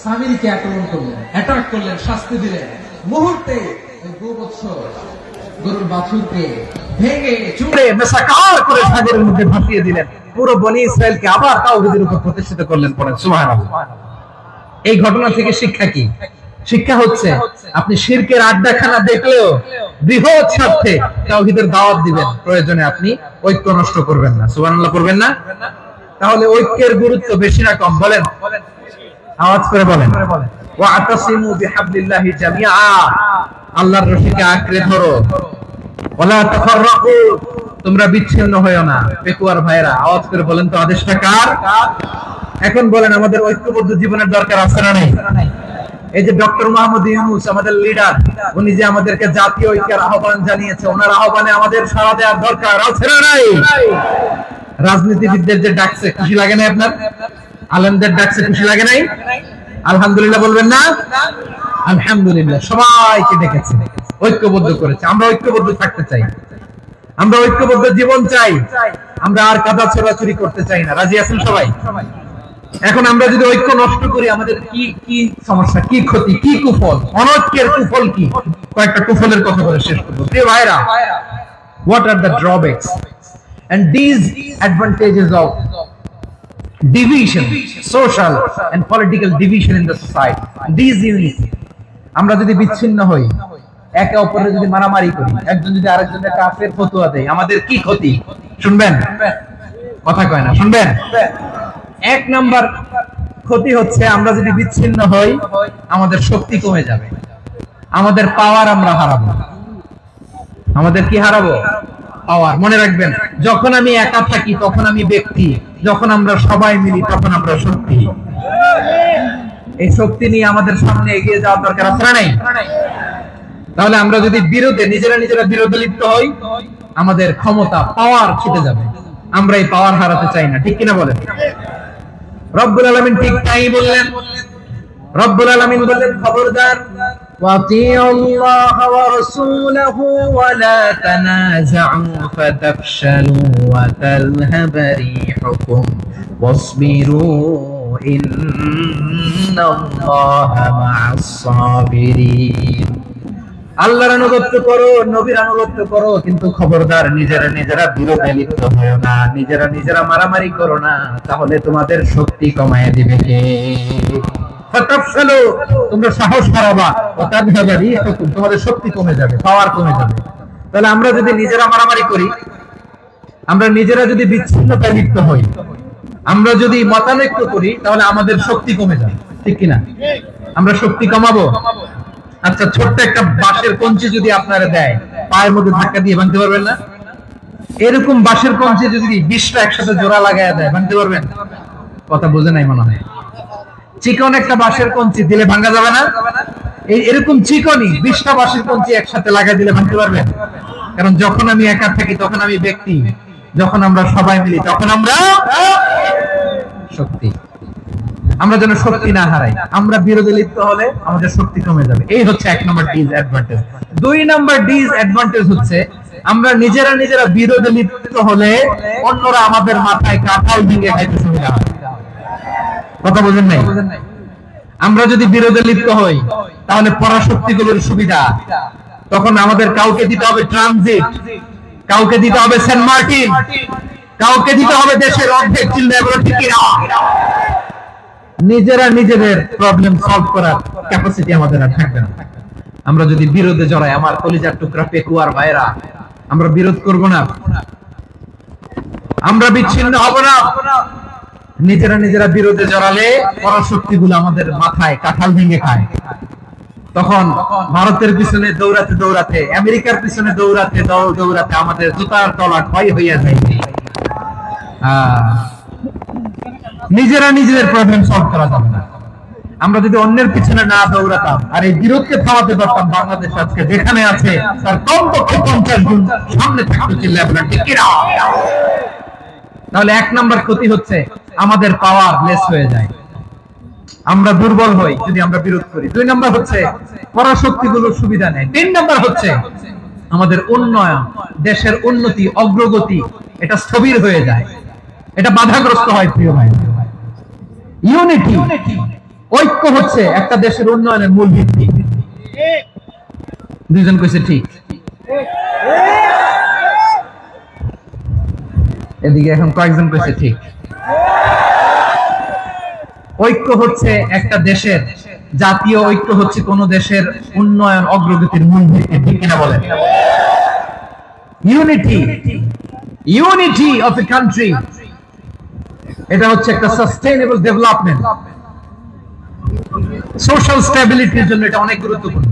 Speaker 1: সামিরীকে আক্রমণ করলেন, অ্যাটাক করলেন, শাস্তি দিলেন। মুহূর্তে গরুর বাছুরকে ভেঙে চুড়ে মেসাকার করে সাগরের মধ্যে ভাসিয়ে দিলেন। পুরো বনি ইসরায়েলকে আবার তাওহীদের উপর প্রতিষ্ঠিত করলেন। পড়েন সুবহানাল্লাহ। এই ঘটনা থেকে শিক্ষা কি? শিক্ষা হচ্ছে আপনি শিরকের আড্ডাখানা দেখলেও বৃহৎ স্বার্থে তাওহীদের দাওয়াত দিবেন, প্রয়োজনে আপনি ঐক্য নষ্ট করবেন না। সুবহানাল্লাহ করবেন না? তাহলে ঐক্যের গুরুত্ব বেশি না কম? বলেন, আওয়াজ করে বলেন। ওয়াতাসিমু বিহাবলিল্লাহি জামিআ, আল্লাহর রশিকে আঁকড়ে ধরো। ওয়ালা তাফাররাকু, তোমরা বিচ্ছিন্ন হয়ো না। পেকুয়ার ভাইরা আওয়াজ করে বলেন তো আদেশটা কার? এখন বলেন আমাদের ঐক্যবদ্ধ জীবনের দরকার আছে না নাই? এই যে ডক্টর মোহাম্মদ ইউনূস আমাদের লিডার, উনি যে আমাদেরকে জাতীয় ঐক্যের আহ্বান জানিয়েছে, ওনার আহ্বানে আমাদের সাড়া দেওয়ার দরকার আছে না নাই? রাজনীতিবিদদের যে ডাকছে খুশি লাগে না আপনার? আলেমদের ডাকছে খুশি লাগে নাই? আলহামদুলিল্লাহ বলবেন না? আলহামদুলিল্লাহ, সবাইকে ডেকেছে, ঐক্যবদ্ধ করেছে। আমরা ঐক্যবদ্ধ থাকতে চাই, আমরা ঐক্যবদ্ধ জীবন চাই, আমরা আর কাদা ছোড়াছুরি করতে চাই না। রাজি আছেন সবাই? এখন আমরা যদি ঐক্য নষ্ট করি আমাদের কি কি সমস্যা, কি ক্ষতি, কি কুফল? অনৈক্যের কুফল কি? কয়েকটা কুফলের কথা বলে শেষ করব। প্রিয় ভাইরা, what are the drawbacks and these advantages of division, social and political division in the society, these unity? আমরা যদি বিচ্ছিন্ন হই, একে অপরের যদি মারামারি করি, একজন যদি আরেকজনের কাফের ফতোয়া দেয়, আমাদের কি ক্ষতি? শুনবেন? কথা কয় না, শুনবেন? এক নাম্বার ক্ষতি হচ্ছে আমরা যদি বিচ্ছিন্ন হই আমাদের শক্তি কমে যাবে, আমাদের পাওয়ার আমরা হারাবো। আমাদের কি হারাবো? পাওয়ার। মনে রাখবেন, যখন আমি একা থাকি তখন আমি ব্যক্তি, যখন আমরা সবাই মিলি তখন আমরা শক্তি। এই শক্তি নিয়ে আমাদের সামনে এগিয়ে যাওয়ার দরকার আছে না নাই? তাহলে আমরা যদি বিরোধে নিজেরা বিরোধে লিপ্ত হই আমাদের ক্ষমতা, পাওয়ার ছুটে যাবে। আমরা এই পাওয়ার হারাতে চাই না, ঠিক কিনা বলেন? রব্বুল আলামিন ঠিক তাই বললেন। রব্বুল আলামিন বললেন খবরদার, ওয়াতিউল্লাহ ওয়া রাসূলাহু ওয়া লা তানাযাউ ফাতাফশালু ওয়া তাযহাবা রিহুকুম ওয়াসবিরু ইন্নাল্লাহা মা'আস সাবিরিন।
Speaker 3: আল্লাহর আনুগত্য করো, নবীর আনুগত্য করো, কিন্তু খবরদার নিজেরা নিজেরা বিরোধে লিপ্ত হয়ো না, নিজেরা নিজেরা মারামারি করো না, তাহলে তোমাদের শক্তি কমায় দিবে কে? ফাতাফসালু, তোমরা সাহস হারাবা, ওয়া তাযহাবা রিহুকুম, তোমাদের শক্তি কমে যাবে, পাওয়ার কমে যাবে। তাহলে আমরা যদি নিজেরা মারামারি করি, আমরা নিজেরা যদি বিচ্ছিন্নতায় লিপ্ত হই, আমরা যদি মতানৈক্য করি, তাহলে আমাদের শক্তি কমে যাবে, ঠিক কিনা? আমরা শক্তি কমাবো। আচ্ছা, ছোট্ট একটা বাঁশের কঞ্চি যদি আপনারা দেয়, পায়ের মধ্যে ধাক্কা দিয়ে ভাঙতে পারবেন না? এরকম বাঁশের কঞ্চি যদি 20টা একসাথে জোড়া লাগায় দেয়, ভাঙতে পারবেন? কথা বোঝে নাই মনে হয়। চিকন একটা বাঁশের কঞ্চি দিলে ভাঙা যাবে না? এরকম চিকনই 20টা বাঁশের কঞ্চি একসাথে লাগাই দিলে ভাঙতে পারবেন? কারণ যখন আমি একা থাকি তখন আমি ব্যক্তি, যখন আমরা সবাই মিলি তখন আমরা শক্তি। আমরা যেন শক্তি না হারাই। আমরা বিরোধে লিপ্ত হলে আমাদের শক্তি কমে যাবে। এই হচ্ছে 1 নম্বর ডিসঅ্যাডভান্টেজ। 2 নম্বর ডিসঅ্যাডভান্টেজ হচ্ছে আমরা নিজেরা নিজেরা বিরোধে লিপ্ত হলে অন্যরা আমাদের মাথায় কাঁঠাল ভেঙে খাইতে সুবিধা হয়। কথা বোঝেন নাই? আমরা যদি বিরোধে লিপ্ত হই তাহলে পরাশক্তিগুলোর সুবিধা, তখন আমাদের কাউকে দিতে হবে ট্রানজিট, কাউকে দিতে হবে সেন্ট মার্টিন, কাউকে দিতে হবে দেশের অর্ধেক চিল্লা, এগুলো ঠিক না। নিজেরা নিজেদের প্রবলেম সলভ করার ক্যাপাসিটি আমাদের আর থাকবে না। আমরা যদি বিরোধে জড়াই, আমার কলিজার টুকরা পেকুয়ার ভাইরা, আমরা বিরোধ করব না, আমরা বিচ্ছিন্ন হব না। নিজেরা নিজেরা বিরোধে জড়ালে পরাশক্তিগুলো আমাদের মাথায় কাঁঠাল ভেঙে খায়। তখন ভারতের পিছনে দৌড়াতে দৌড়াতে, আমেরিকার পিছনে দৌড়াতে দৌড়াতে আমাদের জুতার তলা ক্ষয় হইয়া যায়। নিজেরা নিজেদের প্রবলেম সলভ করা যাবে না। আমরা যদি অন্যের পিছনে না দৌড়াতাম আর এই বিরোধকে থামাতে পারতাম, বাংলাদেশ আজকে যেখানে আছে তার কমপক্ষে 50 গুণ সামনে থাকতে ছিল। তাহলে 1 নম্বর ক্ষতি হচ্ছে আমাদের পাওয়ার লেস হয়ে যায়, আমরা দুর্বল হই যদি আমরা বিরোধ করি। 2 নম্বর হচ্ছে পরাশক্তিগুলোর সুবিধা নেয়। 3 নম্বর হচ্ছে আমাদের উন্নয়ন, দেশের উন্নতি, অগ্রগতি, এটা স্থবির হয়ে যায়, এটা বাধাগ্রস্ত হয়। প্রিয় ভাই, ইউনিটি, ঐক্য হচ্ছে একটা দেশের উন্নয়নের মূল ভিত্তি। দুইজন কইছে ঠিক, এদিকে এখন কয়েকজন কইছে ঠিক। ঐক্য হচ্ছে একটা দেশের, জাতীয় ঐক্য হচ্ছে কোন দেশের উন্নয়ন অগ্রগতির মূল ভিত্তি, ঠিক কিনা বলেন? Unity, unity of a country, এটা হচ্ছে একটা সাস্টেইনেবল ডেভেলপমেন্ট, সোশ্যাল স্ট্যাবিলিটির জন্য এটা অনেক গুরুত্বপূর্ণ।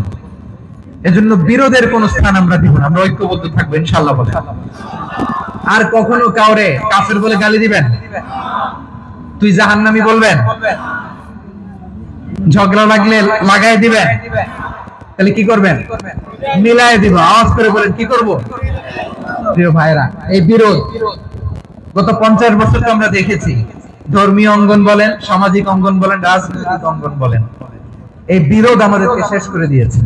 Speaker 3: এজন্য বিরোধের কোন স্থান আমরা দিব না, আমরা ঐক্যবদ্ধ থাকবো ইনশাআল্লাহ। বলে আর কখনো কাউরে কাফের বলে গালি দিবেন, তুই জাহান্নামী বলবেন, ঝগড়া লাগলে লাগাই দিবেন, তাহলে কি করবেন? মিলাই দিব। আওয়াজ করে বলেন কি করব? প্রিয় ভাইরা, এই বিরোধ গত 50 বছর তো আমরা দেখেছি, ধর্মীয় অঙ্গন বলেন, সামাজিক অঙ্গন বলেন, রাজনৈতিক অঙ্গন বলেন, এই বিরোধ আমাদেরকে শেষ করে দিয়েছে।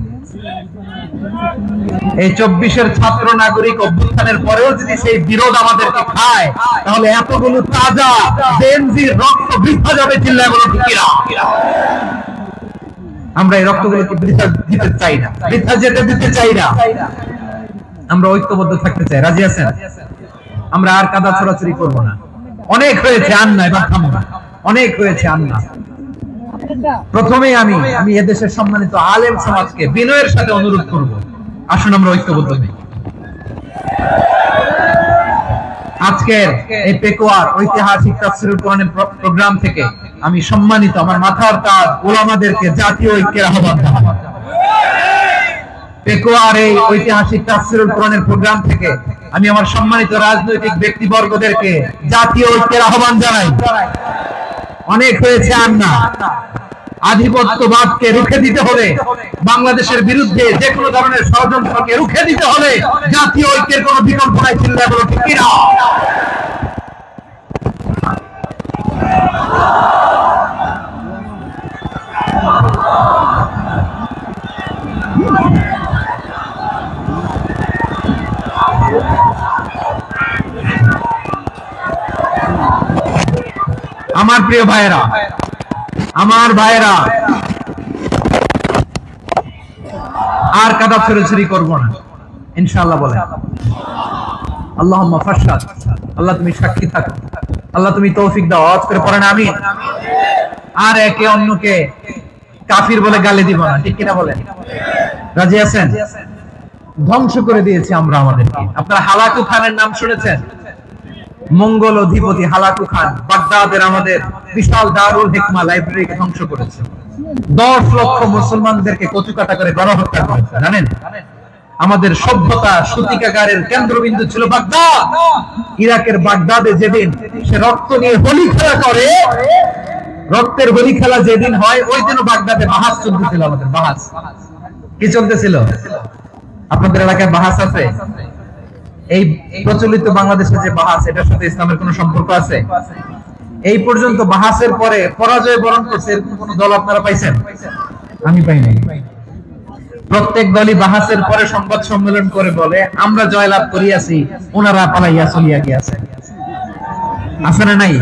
Speaker 3: এই 24-এর ছাত্র নাগরিক অভ্যুত্থানের পরেও যদি সেই বিরোধ আমাদেরকে খায়, তাহলে এতগুলো তাজা জেনজির রক্ত বৃথা যাবে, চিল্লায় বলে ঠিক না? আমরা এই রক্তগুলোকে বৃথা দিতে চাই না, বৃথা যেতে দিতে চাই না। আমরা ঐক্যবদ্ধ থাকতে চাই। রাজি আছেন? আমরা আর কাদা ছড়াছড়ি করবো না। অনেক হয়েছে, আন্না, এবার থামো না। অনেক হয়েছে, আন্না। প্রথমে আমি এদেশের সম্মানিত আলেম সমাজকে বিনয়ের সাথে অনুরোধ করব, আসুন আমরা ঐক্যবদ্ধ হই। আজকের এই পেকুয়ার ঐতিহাসিক তাফসীরুল কোরআনের প্রোগ্রাম থেকে আমি সম্মানিত আমার মাথার তাজ উলামাদেরকে জাতীয় ঐক্যের আহ্বান জানাই। পেকুয়ার এই ঐতিহাসিক তাফসীরুল কোরআনের প্রোগ্রাম থেকে আমি আমার সম্মানিত রাজনৈতিক ব্যক্তিবর্গদেরকে জাতীয় ঐক্যের আহ্বান জানাই। অনেক হয়েছে, আর না। আধিপত্যবাদকে রুখে দিতে হলে, বাংলাদেশের বিরুদ্ধে যে কোনো ধরনের ষড়যন্ত্রকে রুখে দিতে হলে জাতীয় ঐক্যের কোনো বিকল্প নাই, চিন্তা করো ঠিক কিনা? আমার প্রিয় ভাইয়েরা, আমার ভাইয়েরা, আর কাদা ছড়াছড়ি করব না ইনশাআল্লাহ বলেন আল্লাহুম্মা ফাশহাদ আল্লাহ তুমি সাক্ষী থাকো আল্লাহ তুমি তৌফিক দাও আওয়াজ করে পড়েন আমিন আর একে অন্যকে কাফির বলে গালি দিব না ঠিক কিনা বলেন রাজি আছেন ধ্বংস করে দিয়েছি আমরা আমাদেরকে আপনারা হালাকু খানের নাম শুনেছেন মঙ্গল অধিপতি হালাকু খান বাগদাদের আমাদের বিশাল দারুল হিকমা লাইব্রেরিকে ধ্বংস করেছে 10 লক্ষ মুসলমানদেরকে কচুকাটা করে গণহত্যা করেছে জানেন আমাদের সভ্যতা সূতিকাগারের কেন্দ্রবিন্দু ছিল বাগদাদ ইরাকের বাগদাদে যেদিন সে রক্ত নিয়ে হোলি খেলা করে রক্তের হোলি খেলা যেদিন হয় ওই দিনও বাগদাদে বাহাস চলতেছিল আমাদের বাহাস কি চলতেছিল আপনাদের এলাকায় বাহাস আছে এই প্রচলিত বাংলাদেশে যে বাহাস এটার সাথে ইসলামের কোনো সম্পর্ক আছে এই পর্যন্ত বাহাসের পরে পরাজয় বরণ করছে এরকম কোন দল আপনারা পাইছেন আমি পাই নাই প্রত্যেক দলই বাহাসের পরে সংবাদ সম্মেলন করে বলে আমরা জয়লাভ করিয়াছি ওনারা পালাইয়া চলিয়া গিয়েছে আছে না নাই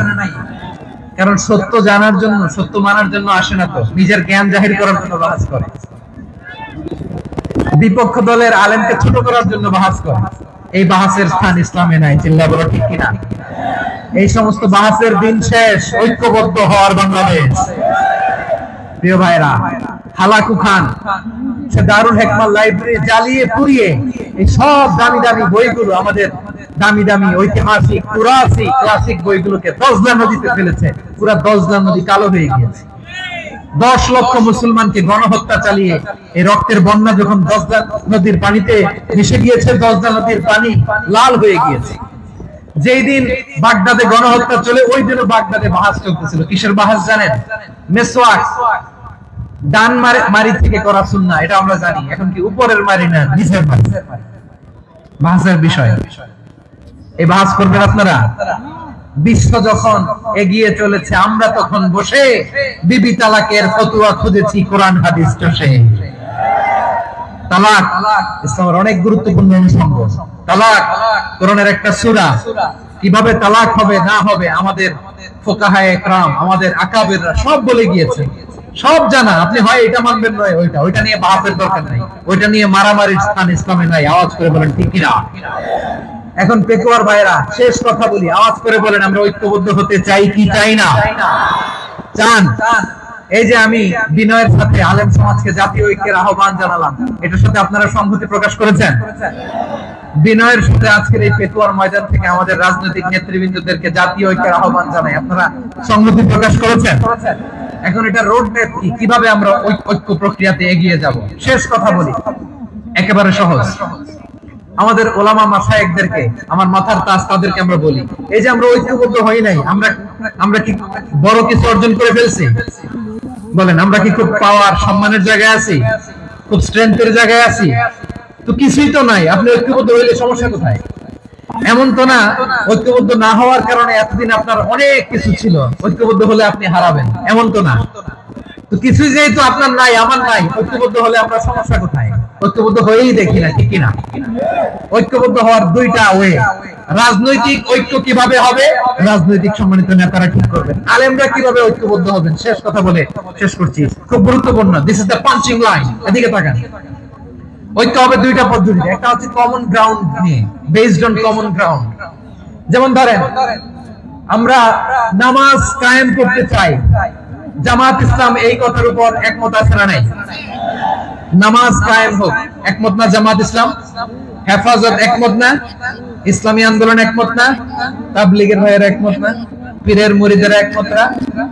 Speaker 3: কারণ সত্য জানার জন্য সত্য মানার জন্য আসে না তো নিজের জ্ঞান জাহির করার জন্য বাহাস করে বিপক্ষ দলের আলেমকে ছোট করার জন্য বাহাস করে এই বাহাসের স্থান ইসলামে নাই চিল্লা বলো ঠিক কিনা এই সমস্ত বাহাসের দিন শেষ ঐক্যবদ্ধ হওয়ার বাংলাদেশ প্রিয় ভাইরা হালাকু খান সে দারুল হিকমা লাইব্রেরি জ্বালিয়ে পুড়িয়ে এই সব দামি দামি বইগুলো আমাদের দামি দামি ঐতিহাসিক পুরাসি ক্লাসিক বইগুলোকে দজলা নদীতে ফেলেছে পুরা দজলা নদী কালো হয়ে গিয়েছে 10 লক্ষ মুসলমানকে গণহত্যা চালিয়ে এই রক্তের বন্যা যখন দজলা নদীর পানিতে মিশে গিয়েছে দজলা নদীর পানি লাল হয়ে গিয়েছে যেই দিন বাগদাদে গণহত্যা চলে ওই দিনও বাগদাদে বাহাস চলতেছিল কিসের বাহাস জানেন মেসওয়াক ডান মারি থেকে করা সুন্নাহ এটা আমরা জানি এখন কি উপরের মারি না নিচের মারি বাহাসের বিষয় এই বাহাস করবেন আপনারা বিশ্ব যখন এগিয়ে চলেছে আমরা তখন বসে বিবি তালাকের ফতোয়া খুঁজেছি কোরআন হাদিস চষে তালাক ইসলামের অনেক গুরুত্বপূর্ণ অনুষঙ্গ তালাক কোরআনের একটা সূরা কিভাবে তালাক হবে না হবে আমাদের ফুকাহায়ে ইকরাম আমাদের আকাবেররা সব বলে গিয়েছে সব জানা আপনি হয় এটা মানবেন নয় ওইটা নিয়ে বাহাসের দরকার নাই ওইটা নিয়ে মারামারির স্থান ইসলামে নাই আওয়াজ করে বলেন ঠিক কিনা এখন পেকুয়ার ভাইরা শেষ কথা বলি আওয়াজ করে বলেন আমরা ঐক্যবদ্ধ হতে চাই কি চাই না চান এই যে আমি বিনয়ের সাথে আলেম সমাজকে জাতীয় ঐক্যের আহ্বান জানালাম এটার সাথে আপনারা সংহতি প্রকাশ করেছেন বিনয়ের সাথে আজকের এই পেকুয়ার ময়দান থেকে আমাদের রাজনৈতিক নেতৃবৃন্দদেরকে জাতীয় ঐক্যের আহ্বান জানাই আপনারা সংহতি প্রকাশ করেছেন এখন এটা রোড ম্যাপ কি কিভাবে আমরা ঐক্য প্রক্রিয়াতে এগিয়ে যাব শেষ কথা বলি একেবারে সহজ আমাদের ওলামা মাশায়েখদেরকে আমার মাথার তাজ তাদেরকে আমরা বলি এই যে আমরা ঐক্যবদ্ধ হই নাই আমরা কি বড় কিছু অর্জন করে ফেলছি বলেন আমরা কি খুব পাওয়ার সম্মানের জায়গায় আছি খুব স্ট্রেংথের জায়গায় আছি তো কিছুই তো নাই আপনি ঐক্যবদ্ধ হইলে সমস্যা কোথায় এমন তো না ঐক্যবদ্ধ না হওয়ার কারণে এতদিন আপনার অনেক কিছু ছিল ঐক্যবদ্ধ হলে আপনি হারাবেন এমন তো না তো কিছুই যেহেতু আপনার নাই আমার নাই ঐক্যবদ্ধ হলে আমরা সমস্যা কোথায় ঐক্যবদ্ধ হয়েই দেখি না ঠিক কিনা ঐক্যবদ্ধ হওয়ার দুইটা ওয়ে রাজনৈতিক ঐক্য কিভাবে হবে রাজনৈতিক সম্মানিত নেতারা ঠিক করবেন আলেমরা কিভাবে ঐক্যবদ্ধ হবেন শেষ কথা বলে শেষ করছি খুব গুরুত্বপূর্ণ this is the punching line এদিকে তাকান ঐক্য হবে দুইটা পদ্ধতিতে একটা হচ্ছে কমন গ্রাউন্ড নিয়ে বেসড অন কমন গ্রাউন্ড যেমন ধরেন আমরা নামাজ কায়েম করতে চাই জামাত ইসলাম এই কথার উপর একমত আছে না নাই নামাজ কায়েম হোক একমত না জামাত ইসলাম হেফাজত একমত না ইসলামী আন্দোলন একমত না তাবলীগের ভাইয়েরা একমত না পীরের মুরিদেরা একমত না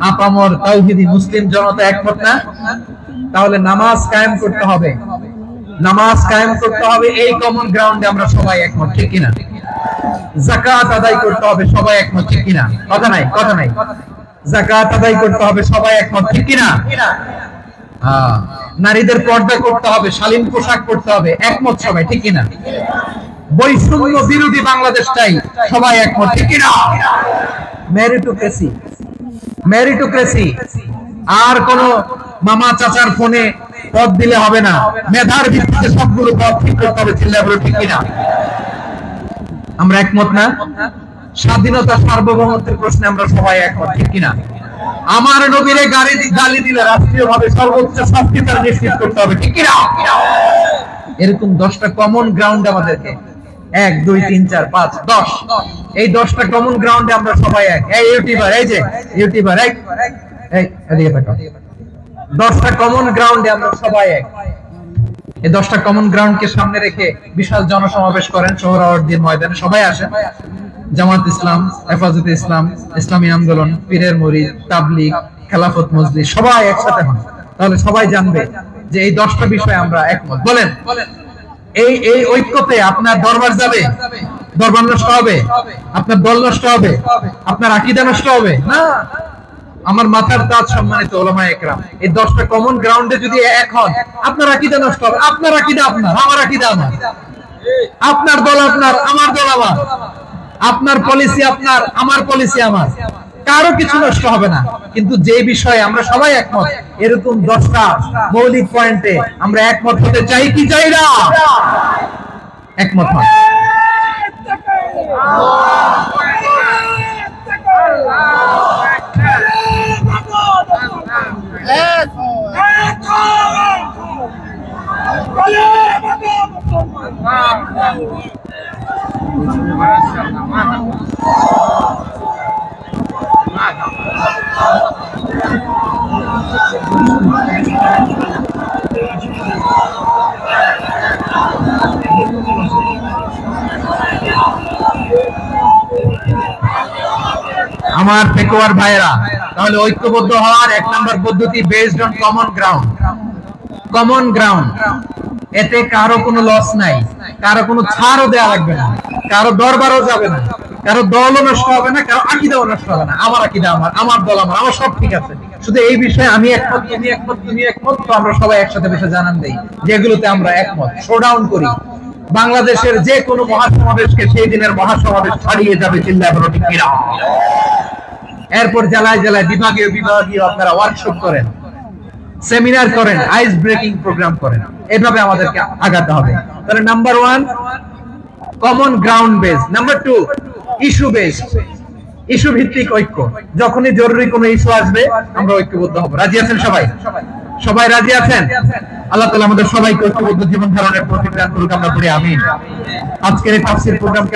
Speaker 3: আপামর তাওহীদি মুসলিম জনতা একমত না তাহলে নামাজ কায়েম করতে হবে নামাজ কায়েম করতে হবে এই কমন গ্রাউন্ডে আমরা সবাই একমত ঠিক কিনা যাকাত আদায় করতে হবে সবাই একমত ঠিক কিনা কথা নাই যাকাত আদায় করতে হবে সবাই একমত ঠিক কিনা নারীদের পর্দা করতে হবে শালীন পোশাক পরতে হবে একমত সবাই ঠিক কিনা বৈষম্য বিরোধী বাংলাদেশটাই সবাই একমত ঠিক কিনা মেরিটোক্রেসি আর কোন মামা চাচার ফোনে পদ দিলে হবে না মেধার ভিত্তিতে সবগুলো পদ ঠিক করতে হবে চিল্লায় বলো ঠিক কিনা আমরা একমত না স্বাধীনতা সার্বভৌমত্বের প্রশ্নে আমরা সবাই একমত ঠিক কিনা আমার নবীরে গালি দিলে রাষ্ট্রীয়ভাবে সর্বোচ্চ শাস্তি তার নিশ্চিত করতে হবে ঠিক কিনা এরকম 10টা কমন গ্রাউন্ড আমাদেরকে 1 2 3 4 5 10 এই 10টা কমন গ্রাউন্ডে আমরা সবাই এক। এই ইউটিউবার, এই যে ইউটিউবার, এই এদিকে তাকাও। 10টা কমন গ্রাউন্ডে আমরা সবাই এক। এই 10টা কমন গ্রাউন্ডকে সামনে রেখে বিশাল জনসমাবেশ করেন সোহরাওয়ার্দীর ময়দানে। সবাই আসেন, জামাত ইসলাম, হেফাজতে ইসলাম, ইসলামী আন্দোলন, পীরের মুরিদ, তাবলীগ, খেলাফত মজলিস সবাই একসাথে হন। তাহলে সবাই জানবে যে এই 10টা বিষয়ে আমরা একমত। বলেন, এই এই ঐক্যতে আপনার দরবার যাবে? দরবার নষ্ট হবে? আপনার দল নষ্ট হবে? আপনার আকীদা নষ্ট হবে? না। আমার মাথার তাজ সম্মানিত উলামায়ে কেরাম, এই 10টা কমন গ্রাউন্ডে যদি এক হন, আপনার আকীদা নষ্ট হবে? আপনার আকীদা আপনার, আমার আকীদা আমার, আপনার দল আপনার, আমার দল আমার, আপনার পলিসি আপনার, আমার পলিসি আমার, কারো কিছু নষ্ট হবে না। কিন্তু যে বিষয়ে আমরা সবাই একমত, এরকম 10টা মৌলিক পয়েন্টে আমরা একমত হতে চাই কি চাই না? একমত হন। আমার পেকুয়ার ভাইরা, তাহলে ঐক্যবদ্ধ হওয়ার 1 নম্বর পদ্ধতি based on common ground. Common ground, এতে কারো কোনো লস নাই, কারো কোনো ছাড়ও দেয়া লাগবে না, কারো দরবারও যাবে না, কারো দলও নষ্ট হবে না, কারো আকীদাও নষ্ট হবে না। আমার আকীদা আমার, আমার দল আমার, আমার সব ঠিক আছে। শুধু এই বিষয়ে আমি একমত, তুমি একমত, তুমি একমত, তো আমরা সবাই একসাথে বসে জানান দেই যেগুলোতে আমরা একমত, শোডাউন করি। বাংলাদেশের যে কোনো মহাসমাবেশকে সেই দিনের মহাসমাবেশ ছাড়িয়ে যাবে, চিল্লায় বলো ঠিক কিনা? এরপর জেলায় জেলায় বিভাগীয় বিভাগীয় আপনারা ওয়ার্কশপ করেন, সেমিনার করেন, আইস ব্রেকিং প্রোগ্রাম করেন। এভাবে আমাদেরকে আগাতে হবে। তাহলে number 1 common ground base, number 2 issue base, issue ভিত্তিক ঐক্য। যখনই জরুরি কোনো ইস্যু আসবে আমরা ঐক্যবদ্ধ হব। রাজি আছেন সবাই? সবাই রাজি আছেন? আল্লাহ তাআলা আমাদের সবাইকে ঐক্যবদ্ধ জীবন ধারণের তৌফিক দান করুক, আমরা পড়ি আমিন। আজকের এই তাফসীর প্রোগ্রামকে